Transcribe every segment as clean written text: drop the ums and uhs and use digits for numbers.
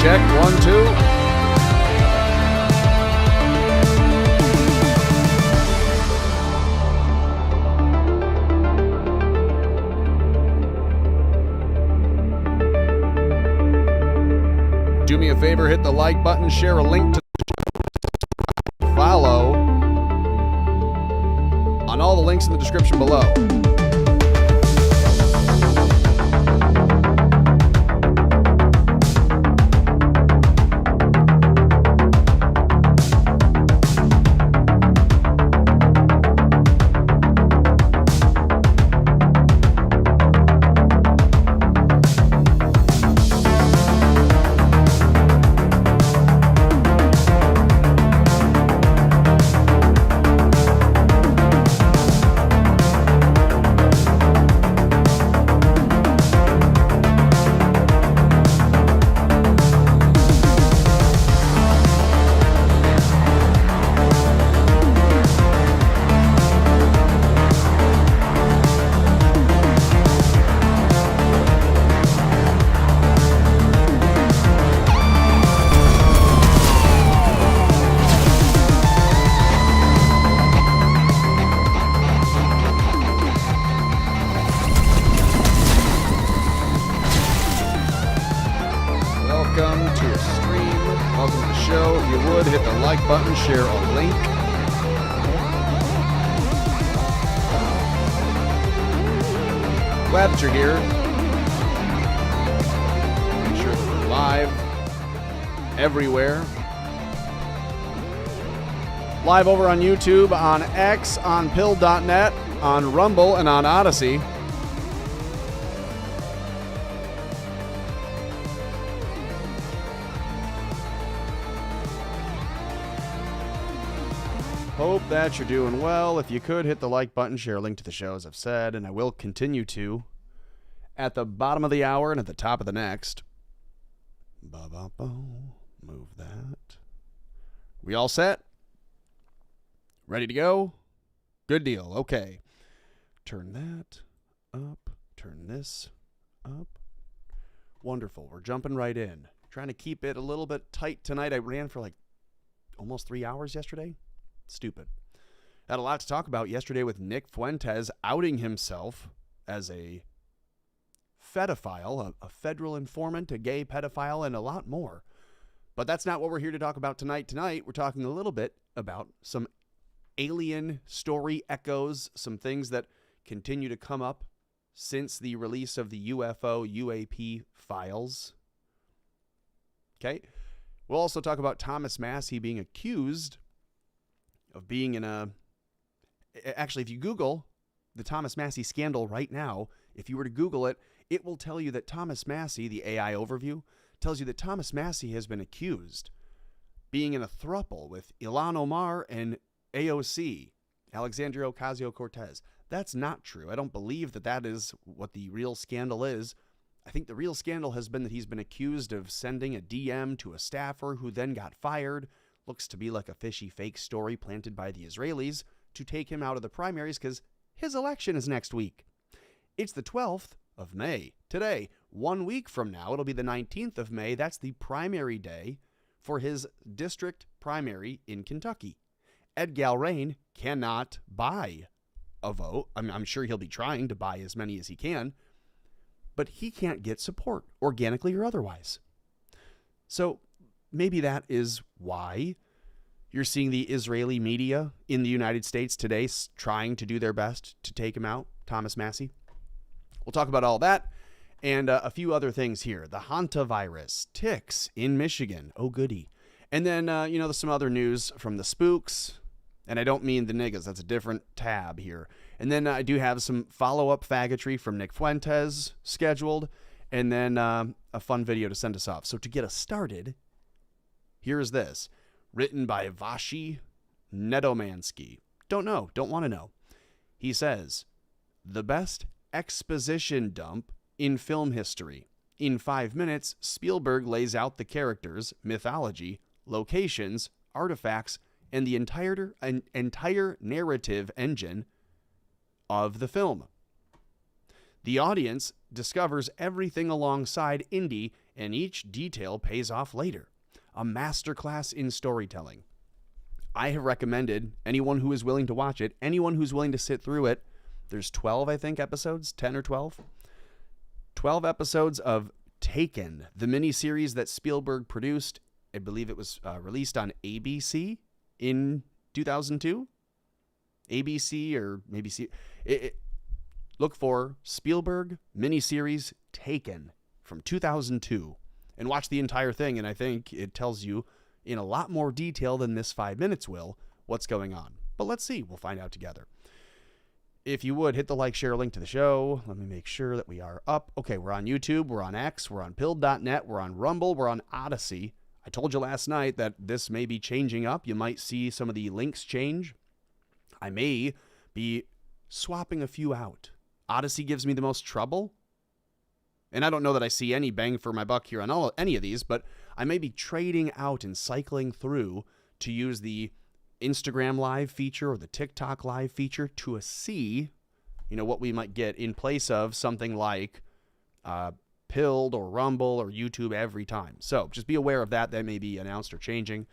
check. 1, 2. Do me a favor, hit the like button, share a link to the follow on all the links in the description below. Welcome to a stream. Welcome to the show. If you would, hit the like button, share a link. Glad that you're here. Make sure that we're live everywhere. Live over on YouTube, on X, on pill.net, on Rumble, and on Odyssey. Hope that you're doing well. If you could, hit the like button, share a link to the show, as I've said, and I will continue to at the bottom of the hour and at the top of the next. Move that. We all set? Ready to go? Good deal. Okay. Turn that up. Turn this up. Wonderful. We're jumping right in. Trying to keep it a little bit tight tonight. I ran for like almost 3 hours yesterday. Stupid. Had a lot to talk about yesterday with Nick Fuentes outing himself as a pedophile, a federal informant, a gay pedophile, and a lot more. But that's not what we're here to talk about tonight. Tonight, we're talking a little bit about some alien story echoes, some things that continue to come up since the release of the UFO UAP files. Okay. We'll also talk about Thomas Massie being accused of being in a... Actually, if you Google the Thomas Massie scandal right now, if you were to Google it, it will tell you that Thomas Massie, the AI overview, tells you that Thomas Massie has been accused being in a throuple with Ilhan Omar and AOC, Alexandria Ocasio-Cortez. That's not true. I don't believe that that is what the real scandal is. I think the real scandal has been that he's been accused of sending a DM to a staffer who then got fired. Looks to be like a fishy fake story planted by the Israelis to take him out of the primaries because his election is next week. It's the 12th of May. Today, 1 week from now, it'll be the 19th of May. That's the primary day for his district primary in Kentucky. Ed Galrain cannot buy a vote. I'm sure he'll be trying to buy as many as he can, but he can't get support, organically or otherwise. So maybe that is why you're seeing the Israeli media in the United States today trying to do their best to take him out, Thomas Massie. We'll talk about all that and a few other things here. The Hanta virus, ticks in Michigan. Oh, goody. And then, there's some other news from the spooks. And I don't mean the niggas. That's a different tab here. And then I do have some follow-up faggotry from Nick Fuentes scheduled. And then a fun video to send us off. So to get us started, here's this. Written by Vashi Nedomansky. Don't know. Don't want to know. He says, the best exposition dump in film history. In 5 minutes, Spielberg lays out the characters, mythology, locations, artifacts, and the entire narrative engine of the film. The audience discovers everything alongside Indy, and each detail pays off later. A masterclass in storytelling. I have recommended anyone who is willing to watch it, anyone who's willing to sit through it. There's 12, I think, episodes, 10 or 12. 12 episodes of Taken, the miniseries that Spielberg produced. I believe it was released on ABC in 2002. ABC or maybe look for Spielberg miniseries Taken from 2002 and watch the entire thing. And I think it tells you in a lot more detail than this 5 minutes will what's going on. But let's see. We'll find out together. If you would, hit the like, share, link to the show. Let me make sure that we are up. Okay, we're on YouTube, we're on X, we're on Pilled.net, we're on Rumble, we're on Odyssey. I told you last night that this may be changing up. You might see some of the links change. I may be swapping a few out. Odyssey gives me the most trouble. And I don't know that I see any bang for my buck here on any of these, but I may be trading out and cycling through to use the Instagram live feature or the TikTok live feature to see, what we might get in place of something like Pilled or Rumble or YouTube every time. So just be aware of that. That may be announced or changing.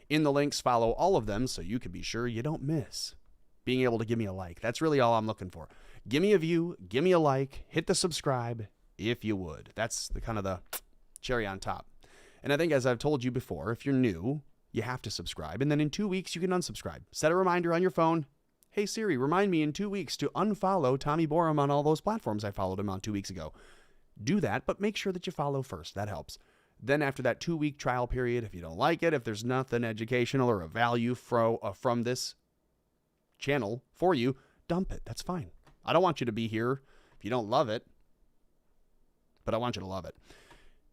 In the links, follow all of them so you can be sure you don't miss being able to give me a like. That's really all I'm looking for. Give me a view, give me a like, hit the subscribe if you would. That's the kind of the cherry on top. And I think, as I've told you before, if you're new, you have to subscribe, and then in 2 weeks, you can unsubscribe. Set a reminder on your phone. Hey, Siri, remind me in 2 weeks to unfollow Tommy Borum on all those platforms I followed him on 2 weeks ago. Do that, but make sure that you follow first. That helps. Then after that 2-week trial period, if you don't like it, if there's nothing educational or of value from this channel for you, dump it. That's fine. I don't want you to be here if you don't love it, but I want you to love it.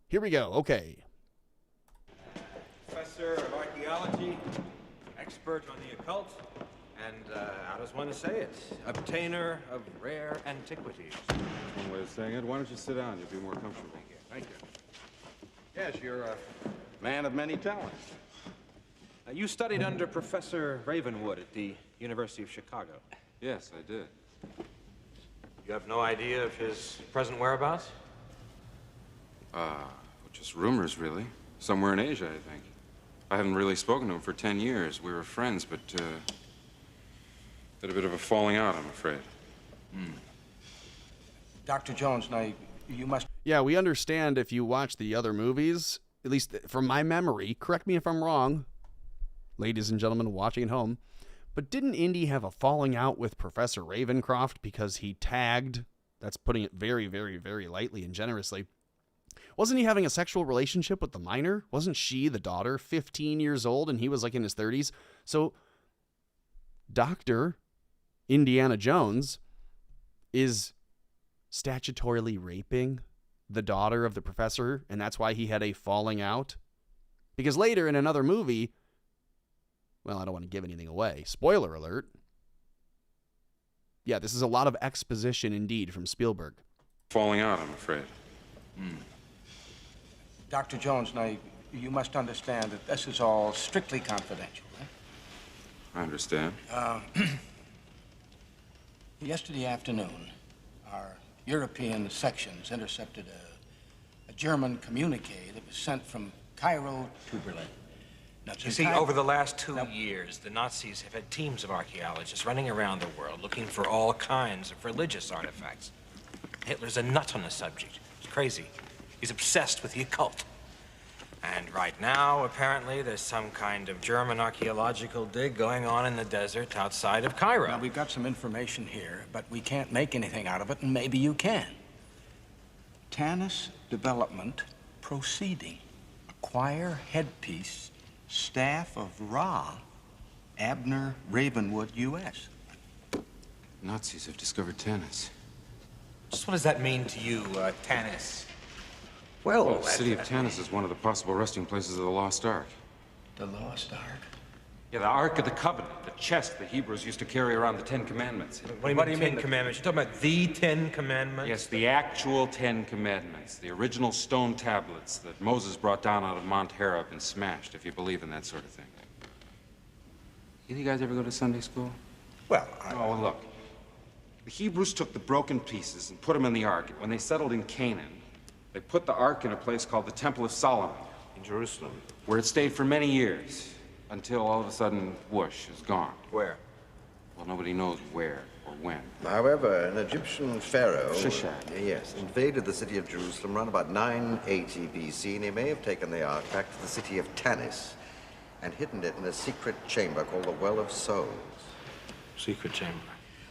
Here we go. Okay. Professor of archaeology, expert on the occult, and, how does one say it? Obtainer of rare antiquities. That's one way of saying it. Why don't you sit down? You'll be more comfortable. Thank you. Yes, you're a man of many talents. You studied under Professor Ravenwood at the University of Chicago. Yes, I did. You have no idea of his present whereabouts? Just rumors, really. Somewhere in Asia, I think. I haven't really spoken to him for 10 years. We were friends, but, had a bit of a falling out, I'm afraid. Dr. Jones, now, you must... Yeah, we understand if you watch the other movies, at least from my memory, correct me if I'm wrong, ladies and gentlemen watching at home, but didn't Indy have a falling out with Professor Ravencroft because he tagged, that's putting it very, very, very lightly and generously, wasn't he having a sexual relationship with the minor? Wasn't she the daughter, 15 years old, and he was like in his 30s? So Dr. Indiana Jones is statutorily raping the daughter of the professor, and that's why he had a falling out? Because later in another movie, well, I don't want to give anything away. Spoiler alert. Yeah, this is a lot of exposition indeed from Spielberg. Falling out, I'm afraid. Dr. Jones, now, you must understand that this is all strictly confidential, eh? I understand. Yesterday afternoon, our European sections intercepted a German communique that was sent from Cairo to Berlin. Now, You see, over the last 2 years, the Nazis have had teams of archaeologists running around the world looking for all kinds of religious artifacts. Hitler's a nut on the subject. He's crazy. He's obsessed with the occult. And right now, apparently, there's some kind of German archaeological dig going on in the desert outside of Cairo. Now, we've got some information here, but we can't make anything out of it, and maybe you can. Tanis development proceeding. Acquire headpiece, staff of Ra, Abner Ravenwood, U.S. Nazis have discovered Tanis. Just what does that mean to you, Tanis? Well, the city of Tanis is one of the possible resting places of the Lost Ark. The Lost Ark? Yeah, the Ark of the Covenant, the chest the Hebrews used to carry around the Ten Commandments. What do you mean, Commandments? You're talking about the 10 Commandments? Yes, the actual 10 Commandments, the original stone tablets that Moses brought down out of Mount Horeb and smashed, if you believe in that sort of thing. You guys ever go to Sunday school? Well, Oh, look. The Hebrews took the broken pieces and put them in the ark. When they settled in Canaan, they put the ark in a place called the Temple of Solomon. In Jerusalem. Where it stayed for many years, until all of a sudden, whoosh, it's gone. Where? Well, nobody knows where or when. However, an Egyptian pharaoh... Shishak. Yes, invaded the city of Jerusalem around about 980 BC, and he may have taken the ark back to the city of Tanis and hidden it in a secret chamber called the Well of Souls. Secret chamber.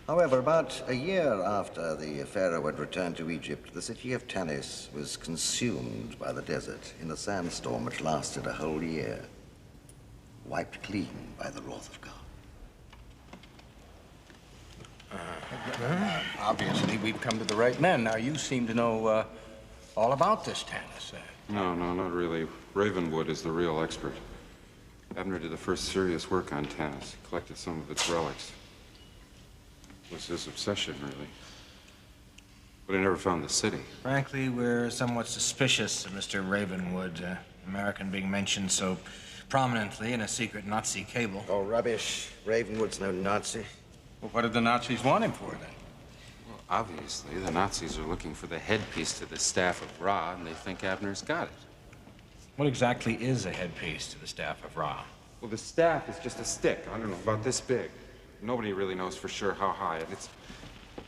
However, about a year after the pharaoh had returned to Egypt, the city of Tanis was consumed by the desert in a sandstorm which lasted a whole year, wiped clean by the wrath of God. Obviously, we've come to the right men. Now, you seem to know all about this Tanis. No, not really. Ravenwood is the real expert. Abner did the first serious work on Tanis, collected some of its relics. It was his obsession, really. But he never found the city. Frankly, we're somewhat suspicious of Mr. Ravenwood, American being mentioned so prominently in a secret Nazi cable. Oh, rubbish. Ravenwood's no Nazi. Well, what did the Nazis want him for, then? Well, obviously, the Nazis are looking for the headpiece to the staff of Ra, and they think Abner's got it. What exactly is a headpiece to the staff of Ra? Well, the staff is just a stick, I don't know, about this big. Nobody really knows for sure how high, and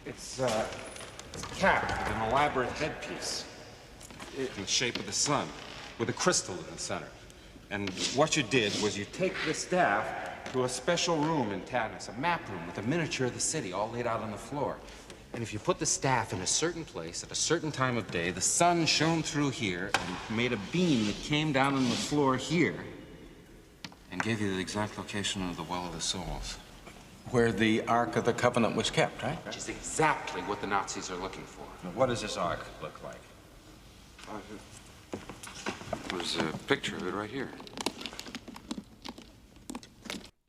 it's capped with an elaborate headpiece in the shape of the sun, with a crystal in the center. And what you did was you take the staff to a special room in Tanis, a map room with a miniature of the city all laid out on the floor. And if you put the staff in a certain place at a certain time of day, the sun shone through here and made a beam that came down on the floor here and gave you the exact location of the Well of the Souls. Where the Ark of the Covenant was kept, right? Which is exactly what the Nazis are looking for. Now, what does this ark look like? There's a picture of it right here.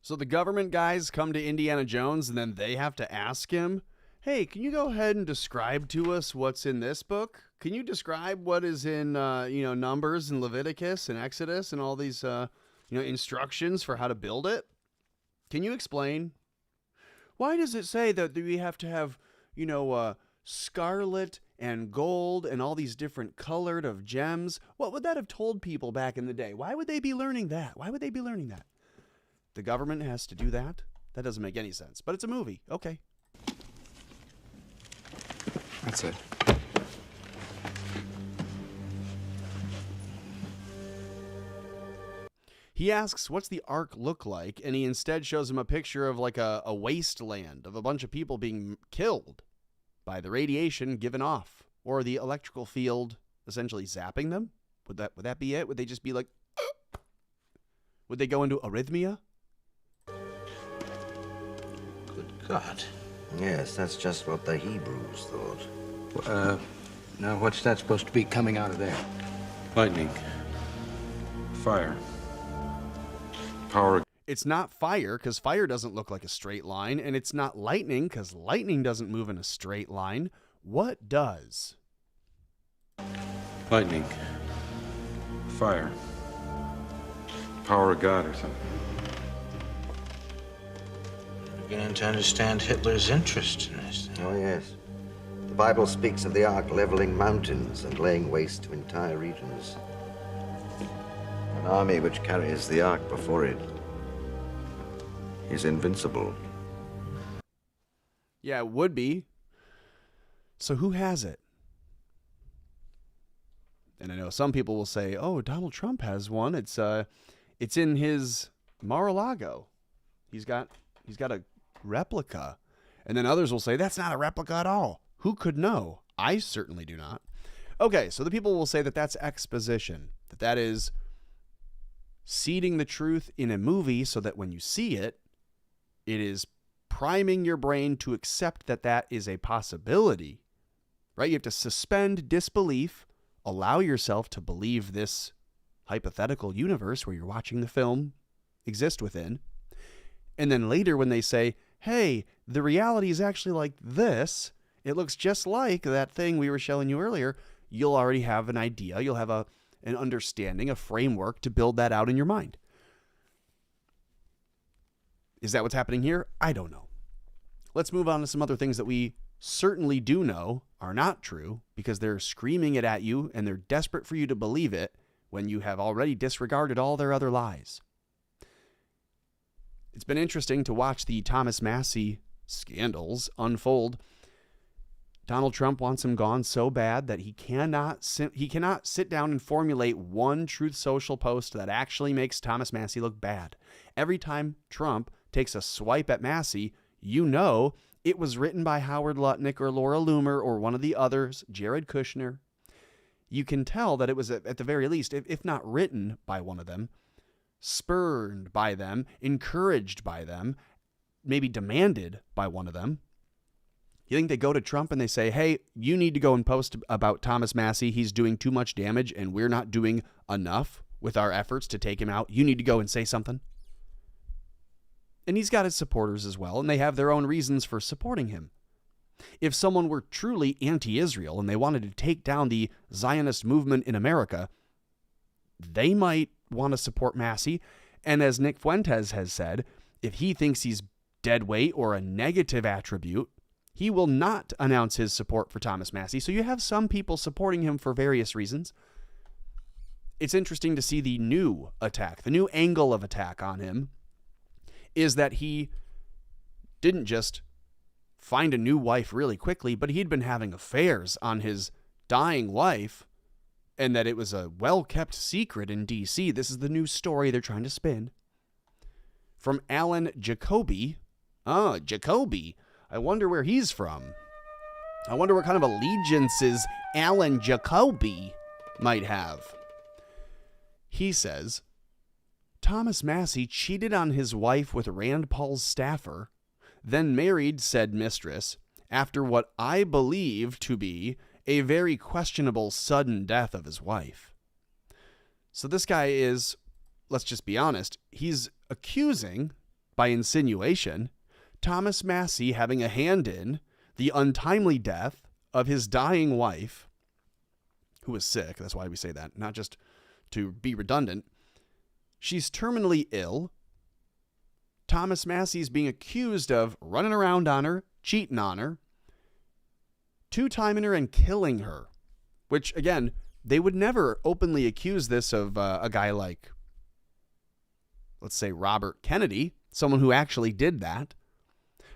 So the government guys come to Indiana Jones and then they have to ask him, hey, can you go ahead and describe to us what's in this book? Can you describe what is in, Numbers and Leviticus and Exodus and all these, instructions for how to build it? Can you explain? Why does it say that we have to have, scarlet and gold and all these different colored of gems? What would that have told people back in the day? Why would they be learning that? The government has to do that? That doesn't make any sense. But it's a movie. Okay. That's it. He asks, what's the ark look like? And he instead shows him a picture of like a wasteland of a bunch of people being killed by the radiation given off, or the electrical field essentially zapping them. Would that be it? Would they just be like, would they go into arrhythmia? Good God. Yes, that's just what the Hebrews thought. Now what's that supposed to be coming out of there? Lightning. Fire. Power. It's not fire, because fire doesn't look like a straight line, and it's not lightning, because lightning doesn't move in a straight line. What does? Lightning. Fire. Power of God or something. I'm beginning to understand Hitler's interest in this thing. Oh, yes. The Bible speaks of the ark leveling mountains and laying waste to entire regions. An army which carries the ark before it is invincible. Yeah, it would be. So who has it? And I know some people will say, "Oh, Donald Trump has one. It's in his Mar-a-Lago. He's got a replica." And then others will say, "That's not a replica at all." Who could know? I certainly do not. Okay, so the people will say that that's exposition, that is seeding the truth in a movie so that when you see it, it is priming your brain to accept that that is a possibility, right? You have to suspend disbelief, allow yourself to believe this hypothetical universe where you're watching the film exist within. And then later when they say, hey, the reality is actually like this, it looks just like that thing we were showing you earlier, you'll already have an idea. You'll have an understanding, a framework to build that out in your mind. Is that what's happening here? I don't know. Let's move on to some other things that we certainly do know are not true because they're screaming it at you and they're desperate for you to believe it when you have already disregarded all their other lies. It's been interesting to watch the Thomas Massie scandals unfold. Donald Trump wants him gone so bad that he cannot sit down and formulate one Truth Social post that actually makes Thomas Massie look bad. Every time Trump takes a swipe at Massie, you know it was written by Howard Lutnick or Laura Loomer or one of the others, Jared Kushner. You can tell that it was, at the very least, if not written by one of them, spurned by them, encouraged by them, maybe demanded by one of them. You think they go to Trump and they say, hey, you need to go and post about Thomas Massie. He's doing too much damage and we're not doing enough with our efforts to take him out. You need to go and say something. And he's got his supporters as well, and they have their own reasons for supporting him. If someone were truly anti-Israel and they wanted to take down the Zionist movement in America, they might want to support Massie. And as Nick Fuentes has said, if he thinks he's dead weight or a negative attribute, he will not announce his support for Thomas Massie. So you have some people supporting him for various reasons. It's interesting to see the new attack, the new angle of attack on him is that he didn't just find a new wife really quickly, but he'd been having affairs on his dying wife, and that it was a well-kept secret in D.C. This is the new story they're trying to spin. From Alan Jacoby. Jacoby. I wonder where he's from. I wonder what kind of allegiances Alan Jacoby might have. He says, Thomas Massie cheated on his wife with Rand Paul's staffer, then married said mistress after what I believe to be a very questionable sudden death of his wife. So this guy is, let's just be honest, he's accusing, by insinuation, Thomas Massie having a hand in the untimely death of his dying wife, who was sick. That's why we say that, not just to be redundant. She's terminally ill. Thomas Massie's being accused of running around on her, cheating on her, two-timing her and killing her, which, again, they would never openly accuse this of a guy like, let's say, Robert Kennedy, someone who actually did that.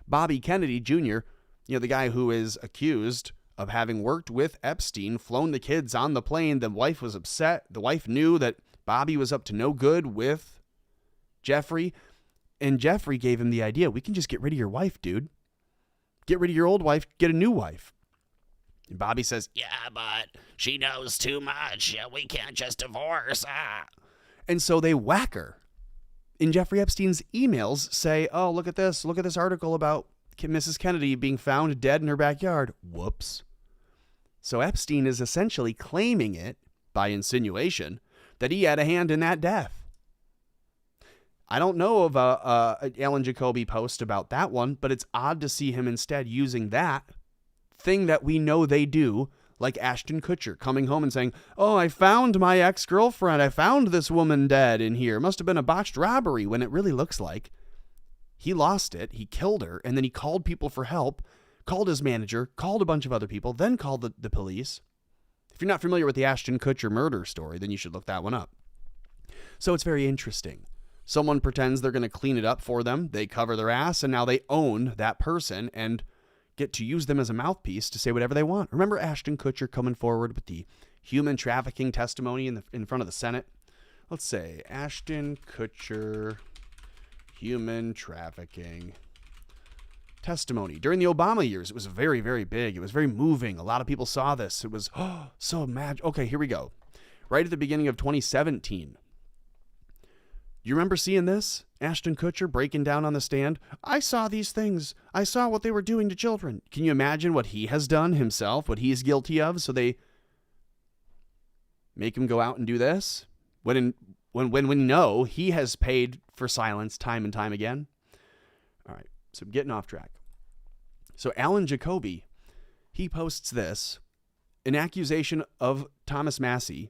Bobby Kennedy Jr., the guy who is accused of having worked with Epstein, flown the kids on the plane. The wife was upset. The wife knew that Bobby was up to no good with Jeffrey. And Jeffrey gave him the idea, we can just get rid of your wife, dude. Get rid of your old wife, get a new wife. And Bobby says, yeah, but she knows too much. We can't just divorce. And so they whack her. In Jeffrey Epstein's emails say, oh, look at this article about Mrs. Kennedy being found dead in her backyard. Whoops. So Epstein is essentially claiming it, by insinuation, that he had a hand in that death. I don't know of a Alan Jacoby post about that one, but it's odd to see him instead using that thing that we know they do, like Ashton Kutcher coming home and saying, oh, I found my ex-girlfriend. I found this woman dead in here. Must have been a botched robbery, when it really looks like he lost it. He killed her, and then he called people for help, called his manager, called a bunch of other people, then called the police. If you're not familiar with the Ashton Kutcher murder story, then you should look that one up. So it's very interesting. Someone pretends they're going to clean it up for them. They cover their ass, and now they own that person and get to use them as a mouthpiece to say whatever they want. Remember Ashton Kutcher coming forward with the human trafficking testimony in front of the Senate? Let's say Ashton Kutcher human trafficking testimony. During the Obama years, it was very, very big. It was very moving. A lot of people saw this. It was so magic. Okay, here we go. Right at the beginning of 2017. You remember seeing this? Ashton Kutcher breaking down on the stand. I saw these things. I saw what they were doing to children. Can you imagine what he has done himself, what he is guilty of? So they make him go out and do this? When we know he has paid for silence time and time again? All right, so getting off track. So Alan Jacoby, he posts this, an accusation of Thomas Massie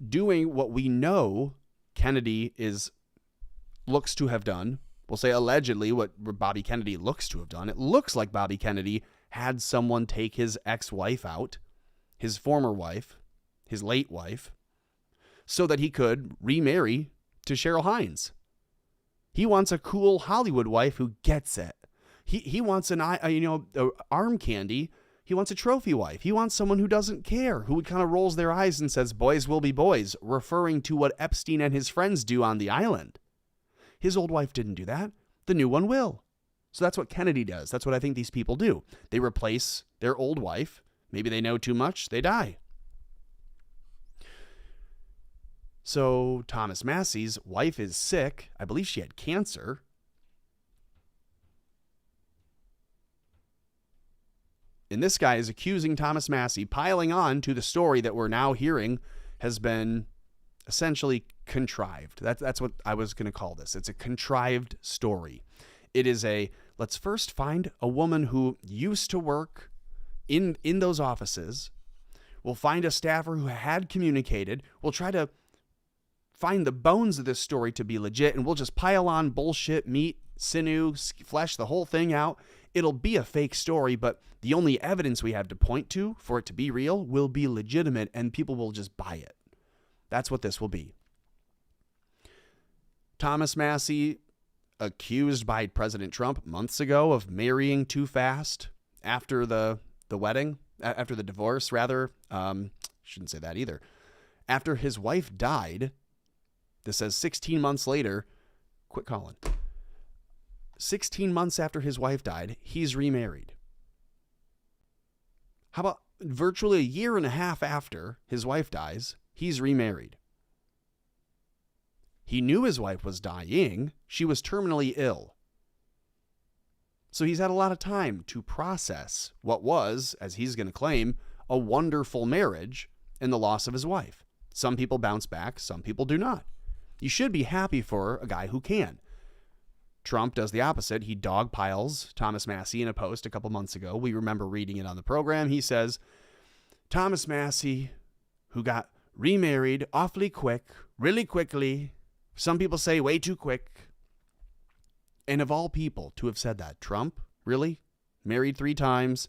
doing what we know Kennedy looks to have done, we'll say allegedly, what Bobby Kennedy looks to have done. It looks like Bobby Kennedy had someone take his ex-wife out, his former wife, his late wife, so that he could remarry to Cheryl Hines. He wants a cool Hollywood wife who gets it. He wants arm candy. He wants a trophy wife. He wants someone who doesn't care, who kind of rolls their eyes and says, boys will be boys, referring to what Epstein and his friends do on the island. His old wife didn't do that. The new one will. So that's what Kennedy does. That's what I think these people do. They replace their old wife. Maybe they know too much. They die. So Thomas Massie's wife is sick. I believe she had cancer. And this guy is accusing Thomas Massie, piling on to the story that we're now hearing has been essentially contrived. That's what I was going to call this. It's a contrived story. It is let's first find a woman who used to work in those offices. We'll find a staffer who had communicated. We'll try to find the bones of this story to be legit, and we'll just pile on bullshit, meat, sinew, flesh the whole thing out. It'll be a fake story, but the only evidence we have to point to for it to be real will be legitimate, and people will just buy it. That's what this will be. Thomas Massie, accused by President Trump months ago of marrying too fast after the wedding, after the divorce, rather. Shouldn't say that either. After his wife died, this says 16 months later, quit calling. 16 months after his wife died, he's remarried. How about virtually a year and a half after his wife dies, he's remarried? He knew his wife was dying. She was terminally ill. So he's had a lot of time to process what was, as he's going to claim, a wonderful marriage and the loss of his wife. Some people bounce back, some people do not. You should be happy for a guy who can. Trump does the opposite. He dogpiles Thomas Massie in a post a couple months ago. We remember reading it on the program. He says, Thomas Massie, who got remarried awfully quick, really quickly. Some people say way too quick. And of all people to have said that, Trump, really? Married 3 times,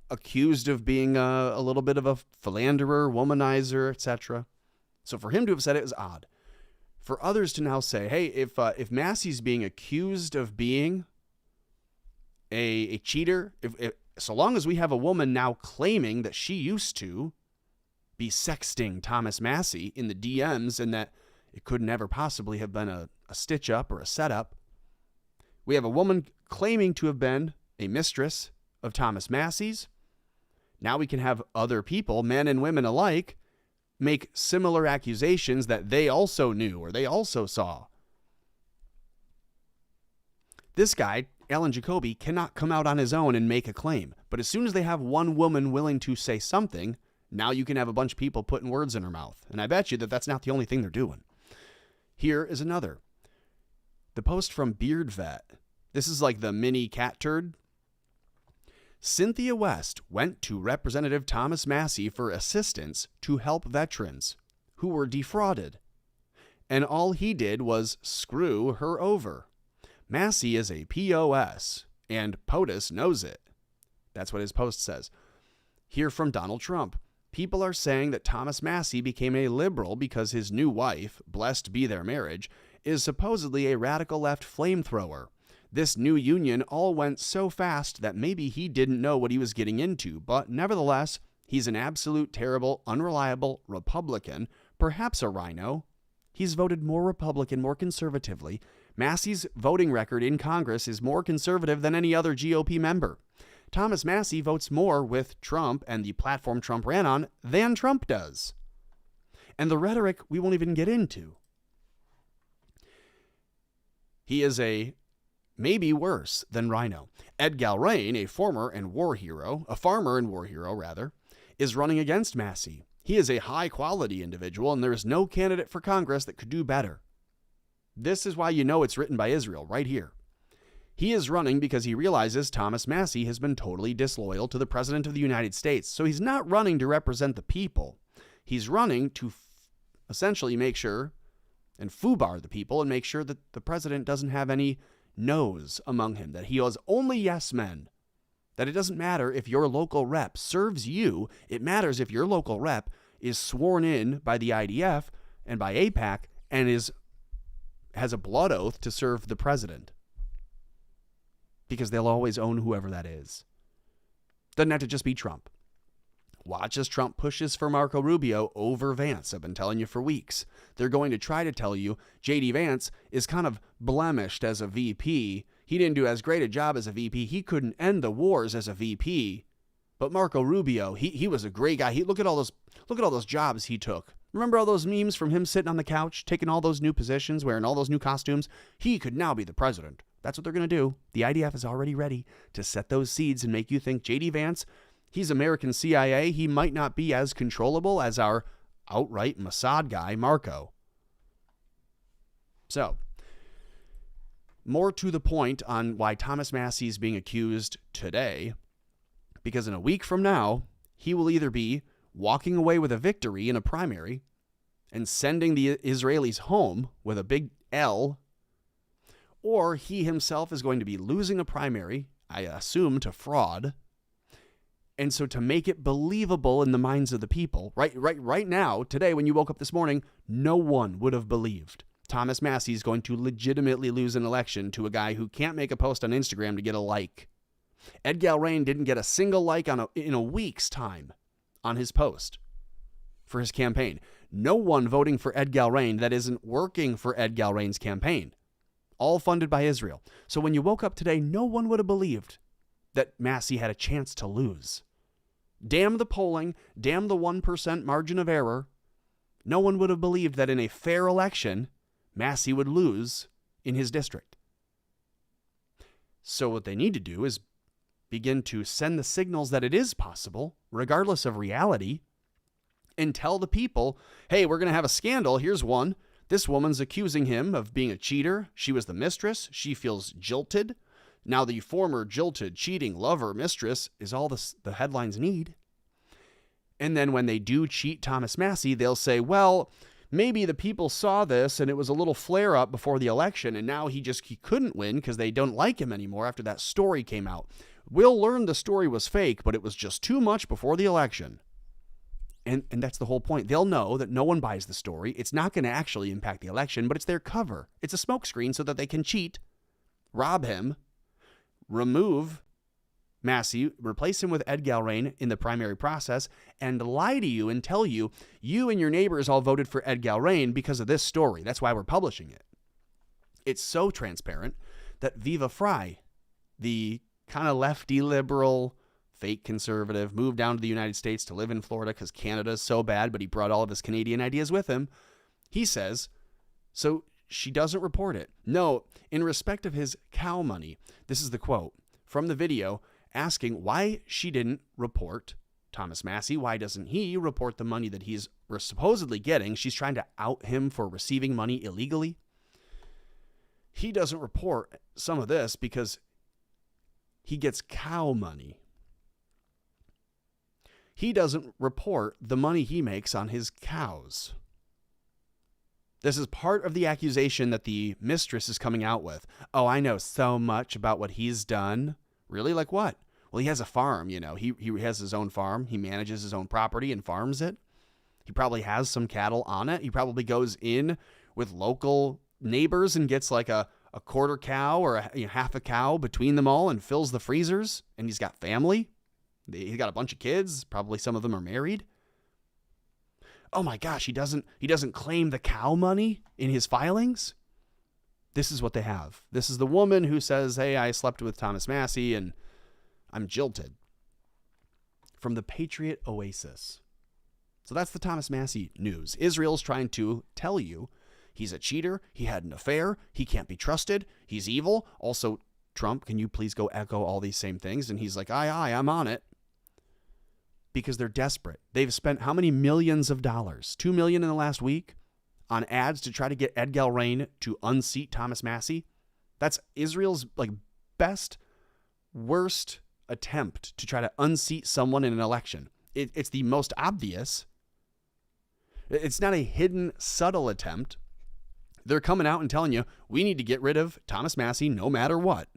accused of being a little bit of a philanderer, womanizer, etc. So for him to have said it is odd. For others to now say, hey, if Massie's being accused of being a cheater, if so long as we have a woman now claiming that she used to be sexting Thomas Massie in the DMs and that it could never possibly have been a stitch up or a setup, we have a woman claiming to have been a mistress of Thomas Massie's. Now we can have other people, men and women alike, make similar accusations that they also knew or they also saw. This guy, Alan Jacoby, cannot come out on his own and make a claim. But as soon as they have one woman willing to say something, now you can have a bunch of people putting words in her mouth. And I bet you that that's not the only thing they're doing. Here is another. The post from Beard Vet. This is like the mini cat turd. Cynthia West went to Representative Thomas Massie for assistance to help veterans who were defrauded. And all he did was screw her over. Massie is a POS, and POTUS knows it. That's what his post says. Here from Donald Trump. People are saying that Thomas Massie became a liberal because his new wife, blessed be their marriage, is supposedly a radical left flamethrower. This new union all went so fast that maybe he didn't know what he was getting into, but nevertheless, he's an absolute terrible, unreliable Republican, perhaps a rhino. He's voted more Republican, more conservatively. Massie's voting record in Congress is more conservative than any other GOP member. Thomas Massie votes more with Trump and the platform Trump ran on than Trump does. And the rhetoric we won't even get into. He is maybe worse than Rhino. Ed Galrain, a farmer and war hero, is running against Massie. He is a high-quality individual, and there is no candidate for Congress that could do better. This is why you know it's written by Israel, right here. He is running because he realizes Thomas Massie has been totally disloyal to the President of the United States, so he's not running to represent the people. He's running to essentially make sure and foobar the people and make sure that the president doesn't have any no's among him, that he has only yes men, that it doesn't matter if your local rep serves you. It matters if your local rep is sworn in by the IDF and by AIPAC and has a blood oath to serve the president, because they'll always own whoever that is. Doesn't have to just be Trump. Watch as Trump pushes for Marco Rubio over Vance. I've been telling you for weeks. They're going to try to tell you J.D. Vance is kind of blemished as a VP. He didn't do as great a job as a VP. He couldn't end the wars as a VP. But Marco Rubio, he was a great guy. Look at all those jobs he took. Remember all those memes from him sitting on the couch, taking all those new positions, wearing all those new costumes? He could now be the president. That's what they're going to do. The IDF is already ready to set those seeds and make you think J.D. Vance, he's American CIA. He might not be as controllable as our outright Mossad guy, Marco. So, more to the point on why Thomas Massie is being accused today, because in a week from now, he will either be walking away with a victory in a primary and sending the Israelis home with a big L, or he himself is going to be losing a primary, I assume, to fraud. And so to make it believable in the minds of the people, right now, today, when you woke up this morning, no one would have believed Thomas Massie is going to legitimately lose an election to a guy who can't make a post on Instagram to get a like. Ed Galrain didn't get a single like in a week's time on his post for his campaign. No one voting for Ed Galrain that isn't working for Ed Galrain's campaign. All funded by Israel. So when you woke up today, no one would have believed that Massie had a chance to lose. Damn the polling, damn the 1% margin of error. No one would have believed that in a fair election, Massie would lose in his district. So what they need to do is begin to send the signals that it is possible, regardless of reality, and tell the people, hey, we're going to have a scandal. Here's one. This woman's accusing him of being a cheater. She was the mistress. She feels jilted. Now the former jilted, cheating lover mistress is all the headlines need. And then when they do cheat Thomas Massie, they'll say, well, maybe the people saw this and it was a little flare up before the election, and now he couldn't win because they don't like him anymore after that story came out. We'll learn the story was fake, but it was just too much before the election. And that's the whole point. They'll know that no one buys the story. It's not going to actually impact the election, but it's their cover. It's a smokescreen so that they can cheat, rob him, remove Massie, replace him with Ed Galrain in the primary process, and lie to you and tell you, you and your neighbors all voted for Ed Galrain because of this story. That's why we're publishing it. It's so transparent that Viva Frei, the kind of lefty liberal, fake conservative, moved down to the United States to live in Florida because Canada is so bad, but he brought all of his Canadian ideas with him. He says, so she doesn't report it. No, in respect of his cow money, this is the quote from the video asking why she didn't report Thomas Massie. Why doesn't he report the money that he's supposedly getting? She's trying to out him for receiving money illegally. He doesn't report some of this because he gets cow money. He doesn't report the money he makes on his cows. This is part of the accusation that the mistress is coming out with. Oh, I know so much about what he's done. Really? Like what? Well, he has a farm, you know. He has his own farm. He manages his own property and farms it. He probably has some cattle on it. He probably goes in with local neighbors and gets like a quarter cow or half a cow between them all and fills the freezers. And he's got family. He's got a bunch of kids. Probably some of them are married. Oh my gosh, he doesn't claim the cow money in his filings? This is what they have. This is the woman who says, hey, I slept with Thomas Massie and I'm jilted. From the Patriot Oasis. So that's the Thomas Massie news. Israel's trying to tell you he's a cheater. He had an affair. He can't be trusted. He's evil. Also, Trump, can you please go echo all these same things? And he's like, aye, I'm on it. Because they're desperate. They've spent how many millions of dollars? $2 million in the last week on ads to try to get Ed Galrain to unseat Thomas Massie. That's Israel's worst attempt to try to unseat someone in an election. It's the most obvious. It's not a hidden, subtle attempt. They're coming out and telling you, we need to get rid of Thomas Massie no matter what.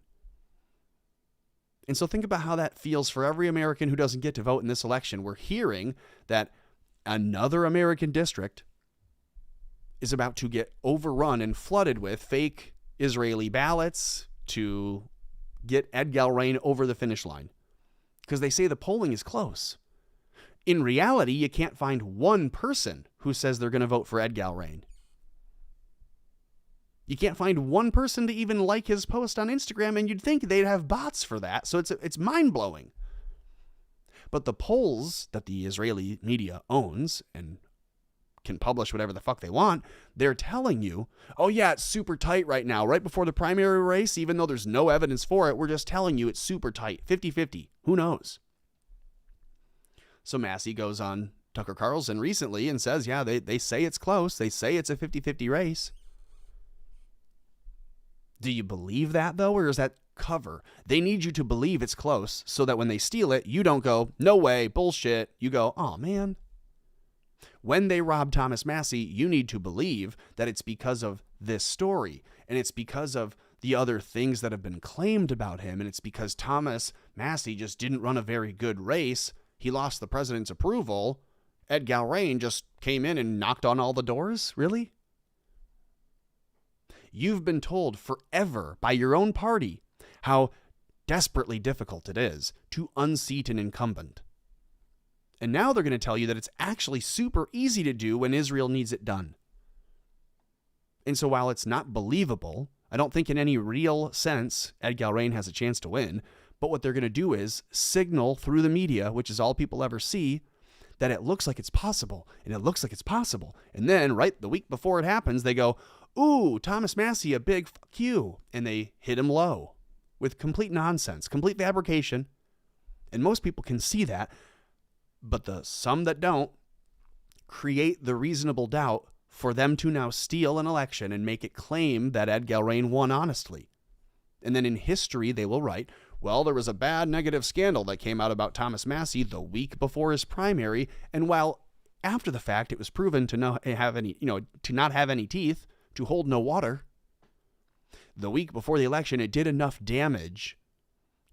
And so think about how that feels for every American who doesn't get to vote in this election. We're hearing that another American district is about to get overrun and flooded with fake Israeli ballots to get Ed Galrain over the finish line. Because they say the polling is close. In reality, you can't find one person who says they're going to vote for Ed Galrain. You can't find one person to even like his post on Instagram, and you'd think they'd have bots for that. So it's mind-blowing. But the polls that the Israeli media owns and can publish whatever the fuck they want, they're telling you, oh yeah, it's super tight right now, right before the primary race, even though there's no evidence for it, we're just telling you it's super tight, 50-50. Who knows? So Massie goes on Tucker Carlson recently and says, yeah, they say it's close. They say it's a 50-50 race. Do you believe that, though, or is that cover? They need you to believe it's close so that when they steal it, you don't go, no way, bullshit. You go, oh, man. When they rob Thomas Massie, you need to believe that it's because of this story, and it's because of the other things that have been claimed about him, and it's because Thomas Massie just didn't run a very good race. He lost the president's approval. Ed Galrain just came in and knocked on all the doors? Really? You've been told forever by your own party how desperately difficult it is to unseat an incumbent. And now they're going to tell you that it's actually super easy to do when Israel needs it done. And so while it's not believable, I don't think in any real sense Ed Galrain has a chance to win, but what they're going to do is signal through the media, which is all people ever see, that it looks like it's possible, and it looks like it's possible. And then right the week before it happens, they go, ooh, Thomas Massie, a big fuck you. And they hit him low with complete nonsense, complete fabrication. And most people can see that, but the some that don't create the reasonable doubt for them to now steal an election and make it claim that Ed Galrain won honestly. And then in history, they will write, well, there was a bad negative scandal that came out about Thomas Massie the week before his primary, and while after the fact it was proven to not have any teeth, to hold no water, the week before the election it did enough damage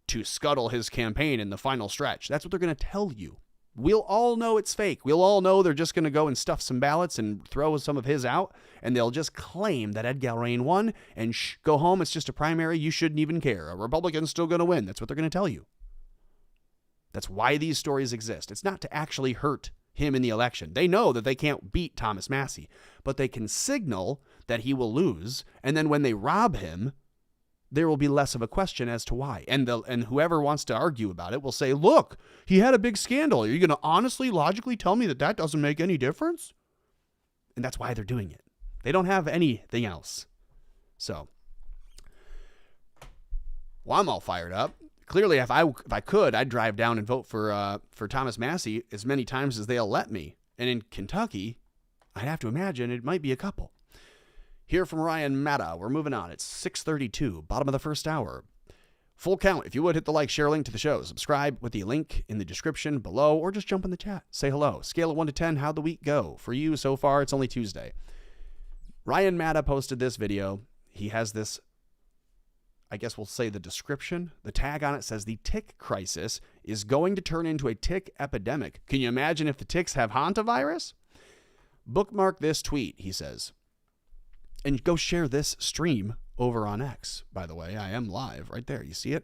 to scuttle his campaign in the final stretch. That's what they're going to tell you. We'll all know it's fake. We'll all know they're just going to go and stuff some ballots and throw some of his out, and they'll just claim that Ed Galrain won and go home. It's just a primary. You shouldn't even care. A Republican's still going to win. That's what they're going to tell you. That's why these stories exist. It's not to actually hurt him in the election. They know that they can't beat Thomas Massie, but they can signal that he will lose, and then when they rob him, there will be less of a question as to why. And whoever wants to argue about it will say, look, he had a big scandal. Are you going to honestly, logically tell me that that doesn't make any difference? And that's why they're doing it. They don't have anything else. So, well, I'm all fired up. Clearly, if I could, I'd drive down and vote for Thomas Massie as many times as they'll let me. And in Kentucky, I'd have to imagine it might be a couple. Here from Ryan Matta, we're moving on. It's 6:32, bottom of the first hour. Full count. If you would, hit the like, share link to the show. Subscribe with the link in the description below, or just jump in the chat. Say hello. Scale of 1 to 10, how'd the week go? For you so far, it's only Tuesday. Ryan Matta posted this video. He has this, I guess we'll say the description. The tag on it says, the tick crisis is going to turn into a tick epidemic. Can you imagine if the ticks have Hanta virus? Bookmark this tweet, he says. And go share this stream over on X. By the way, I am live right there. You see it?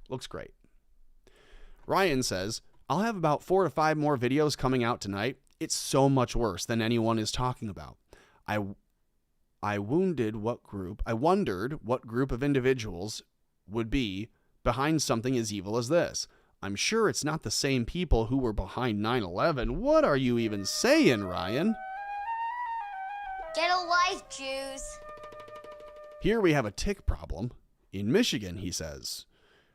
Looks great. Ryan says, I'll have about 4 to 5 more videos coming out tonight. It's so much worse than anyone is talking about. I wondered what group of individuals would be behind something as evil as this. I'm sure it's not the same people who were behind 9/11. What are you even saying, Ryan? Get a life, Jews. Here we have a tick problem in Michigan, he says,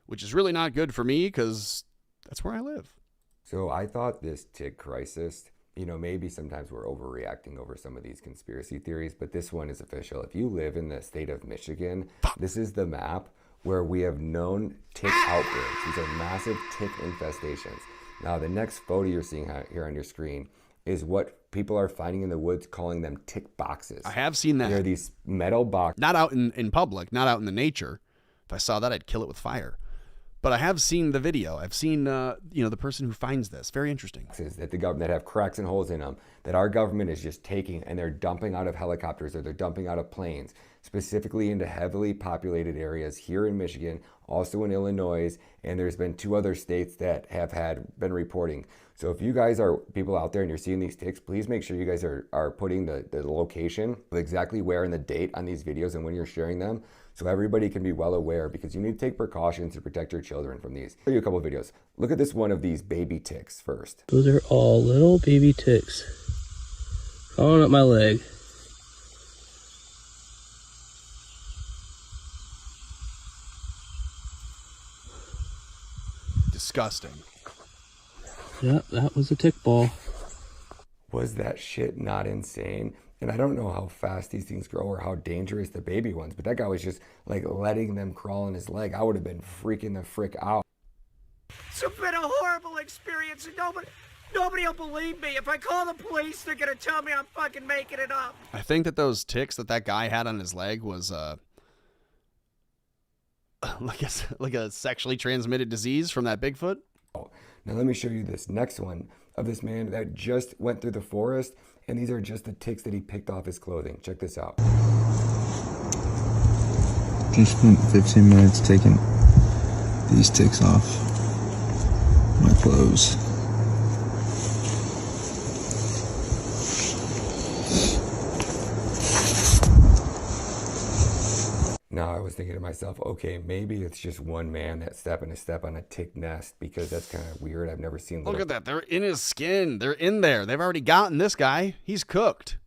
which is really not good for me because that's where I live. So I thought this tick crisis, maybe sometimes we're overreacting over some of these conspiracy theories, but this one is official. If you live in the state of Michigan, this is the map where we have known tick outbreaks. These are massive tick infestations. Now, the next photo you're seeing here on your screen is what people are finding in the woods, calling them tick boxes. I have seen that. They're these metal boxes. Not out in public, not out in the nature. If I saw that, I'd kill it with fire. But I have seen the video. I've seen, the person who finds this. Very interesting. That the government, that have cracks and holes in them, that our government is just taking and they're dumping out of helicopters or they're dumping out of planes, specifically into heavily populated areas here in Michigan, also in Illinois, and there's been 2 other states that have been reporting. So if you guys are people out there and you're seeing these ticks, please make sure you guys are putting the location, exactly where and the date on these videos and when you're sharing them, so everybody can be well aware, because you need to take precautions to protect your children from these. I'll show you a couple of videos. Look at this one of these baby ticks first. Those are all little baby ticks crawling up my leg. Disgusting. Yeah, that was a tick ball. Was that shit not insane? And I don't know how fast these things grow or how dangerous the baby ones, but that guy was just like letting them crawl in his leg. I would have been freaking the frick out. It's been a horrible experience, and nobody will believe me. If I call the police, they're gonna tell me I'm fucking making it up. I think that those ticks that guy had on his leg was like a sexually transmitted disease from that Bigfoot. Now let me show you this next one of this man that just went through the forest, and these are just the ticks that he picked off his clothing. Check this out. Just spent 15 minutes taking these ticks off my clothes. Now I was thinking to myself, okay, maybe it's just one man that's stepping to step on a tick nest, because that's kind of weird. I've never seen Look at that. They're in his skin. They're in there. They've already gotten this guy. He's cooked.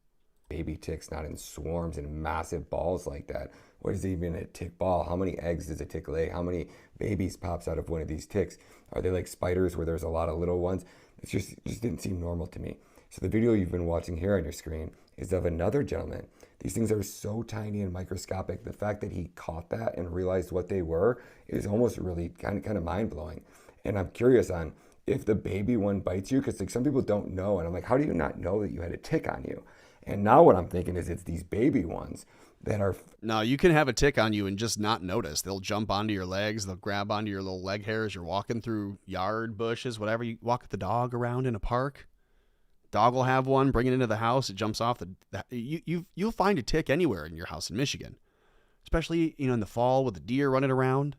Baby ticks, not in swarms and massive balls like that. What is even a tick ball? How many eggs does a tick lay? How many babies pops out of one of these ticks? Are they like spiders where there's a lot of little ones? It just didn't seem normal to me. So the video you've been watching here on your screen is of another gentleman. These things are so tiny and microscopic. The fact that he caught that and realized what they were is almost really kind of mind-blowing. And I'm curious on if the baby one bites you, because like some people don't know, and I'm like, how do you not know that you had a tick on you? And now what I'm thinking is it's these baby ones that are... No, you can have a tick on you and just not notice. They'll jump onto your legs. They'll grab onto your little leg hairs. You're walking through yard, bushes, whatever. You walk the dog around in a park. Dog will have one, bring it into the house. It jumps off you'll find a tick anywhere in your house in Michigan, especially, in the fall with the deer running around.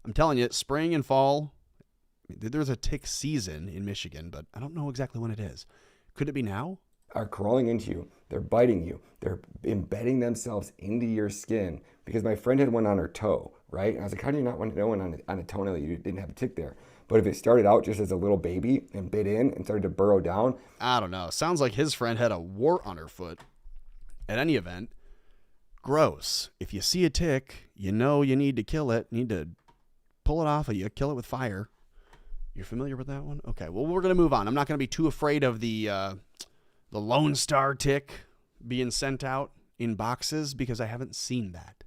I'm telling you, spring and fall, there's a tick season in Michigan, but I don't know exactly when it is. Could it be now? Are crawling into you. They're biting you. They're embedding themselves into your skin, because my friend had one on her toe, right? And I was like, how do you not want to know one on a toenail that you didn't have a tick there? But if it started out just as a little baby and bit in and started to burrow down. I don't know. Sounds like his friend had a wart on her foot. At any event, gross. If you see a tick, you know you need to kill it. Need to pull it off of you. Kill it with fire. You're familiar with that one? Okay, well, we're going to move on. I'm not going to be too afraid of the Lone Star tick being sent out in boxes, because I haven't seen that.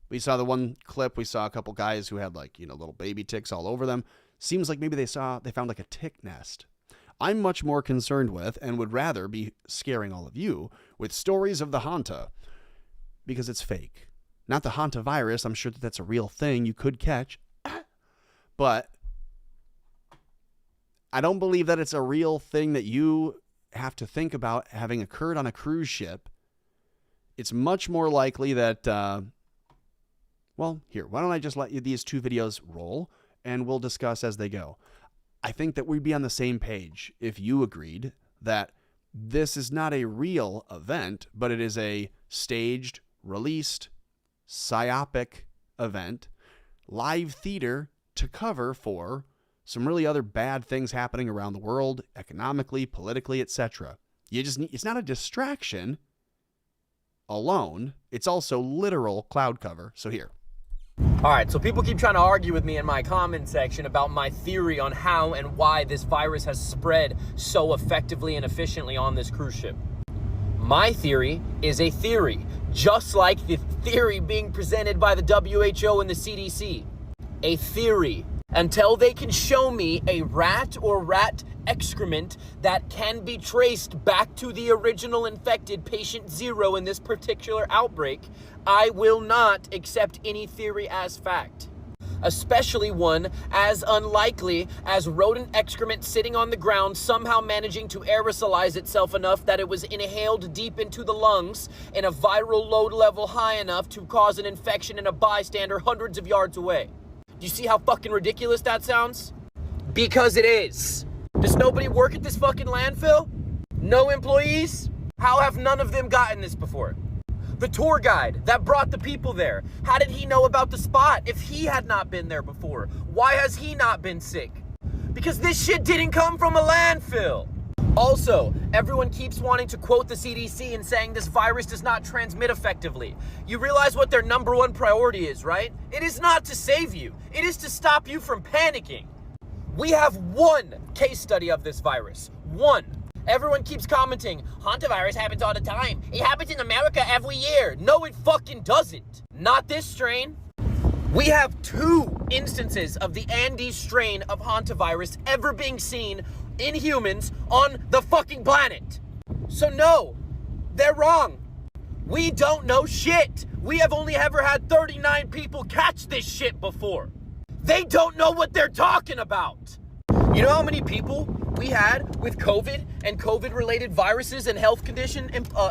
We saw the one clip. We saw a couple guys who had little baby ticks all over them. Seems like maybe they found like a tick nest. I'm much more concerned with, and would rather be scaring all of you with, stories of the Hanta, because it's fake. Not the Hanta virus. I'm sure that's a real thing you could catch, but I don't believe that it's a real thing that you have to think about having occurred on a cruise ship. It's much more likely that, why don't I just let these 2 videos roll, and we'll discuss as they go. I think that we'd be on the same page if you agreed that this is not a real event, but it is a staged, released, psyopic event, live theater to cover for some really other bad things happening around the world, economically, politically, etc. It's not a distraction alone. It's also literal cloud cover. So here. All right, so people keep trying to argue with me in my comment section about my theory on how and why this virus has spread so effectively and efficiently on this cruise ship. My theory is a theory, just like the theory being presented by the WHO and the CDC. A theory. until they can show me a rat or rat excrement that can be traced back to the original infected patient 0 in this particular outbreak, I will not accept any theory as fact. Especially one as unlikely as rodent excrement sitting on the ground somehow managing to aerosolize itself enough that it was inhaled deep into the lungs and a viral load level high enough to cause an infection in a bystander hundreds of yards away. Do you see how fucking ridiculous that sounds? Because it is. Does nobody work at this fucking landfill? No employees? How have none of them gotten this before? The tour guide that brought the people there, how did he know about the spot if he had not been there before? Why has he not been sick? Because this shit didn't come from a landfill. Also, everyone keeps wanting to quote the CDC and saying this virus does not transmit effectively. You realize what their #1 priority is, right? It is not to save you. It is to stop you from panicking. We have one case study of this virus. One. Everyone keeps commenting, hantavirus happens all the time. It happens in America every year. No, it fucking doesn't. Not this strain. We have 2 instances of the Andes strain of hantavirus ever being seen in humans on the fucking planet. So no, they're wrong. We don't know shit. We have only ever had 39 people catch this shit before. They don't know what they're talking about. You know how many people we had with COVID and COVID-related viruses and health condition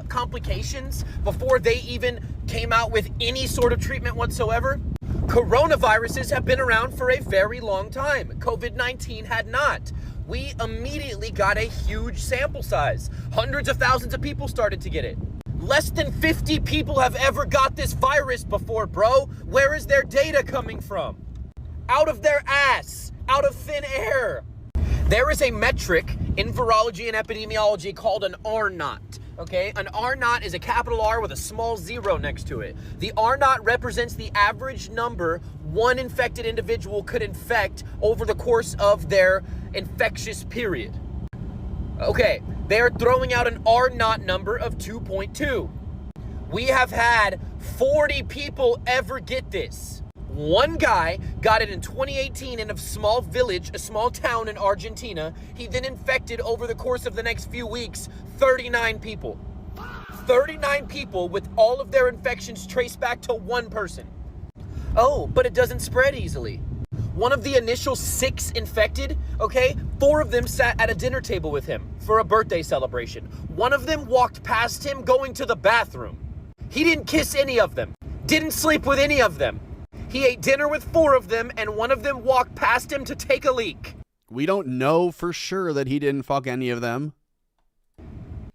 complications before they even came out with any sort of treatment whatsoever? Coronaviruses have been around for a very long time. COVID-19 had not. We immediately got a huge sample size. Hundreds of thousands of people started to get it. Less than 50 people have ever got this virus before, bro. Where is their data coming from? Out of their ass, out of thin air. There is a metric in virology and epidemiology called an R-naught, okay? An R-naught is a capital R with a small 0 next to it. The R-naught represents the average number one infected individual could infect over the course of their infectious period. Okay, they are throwing out an R-naught number of 2.2. We have had 40 people ever get this. One guy got it in 2018 in a small village, a small town in Argentina. He then infected over the course of the next few weeks, 39 people. 39 people with all of their infections traced back to one person. Oh, but it doesn't spread easily. One of the initial 6 infected, okay, 4 of them sat at a dinner table with him for a birthday celebration. One of them walked past him going to the bathroom. He didn't kiss any of them, didn't sleep with any of them. He ate dinner with 4 of them, and one of them walked past him to take a leak. We don't know for sure that he didn't fuck any of them.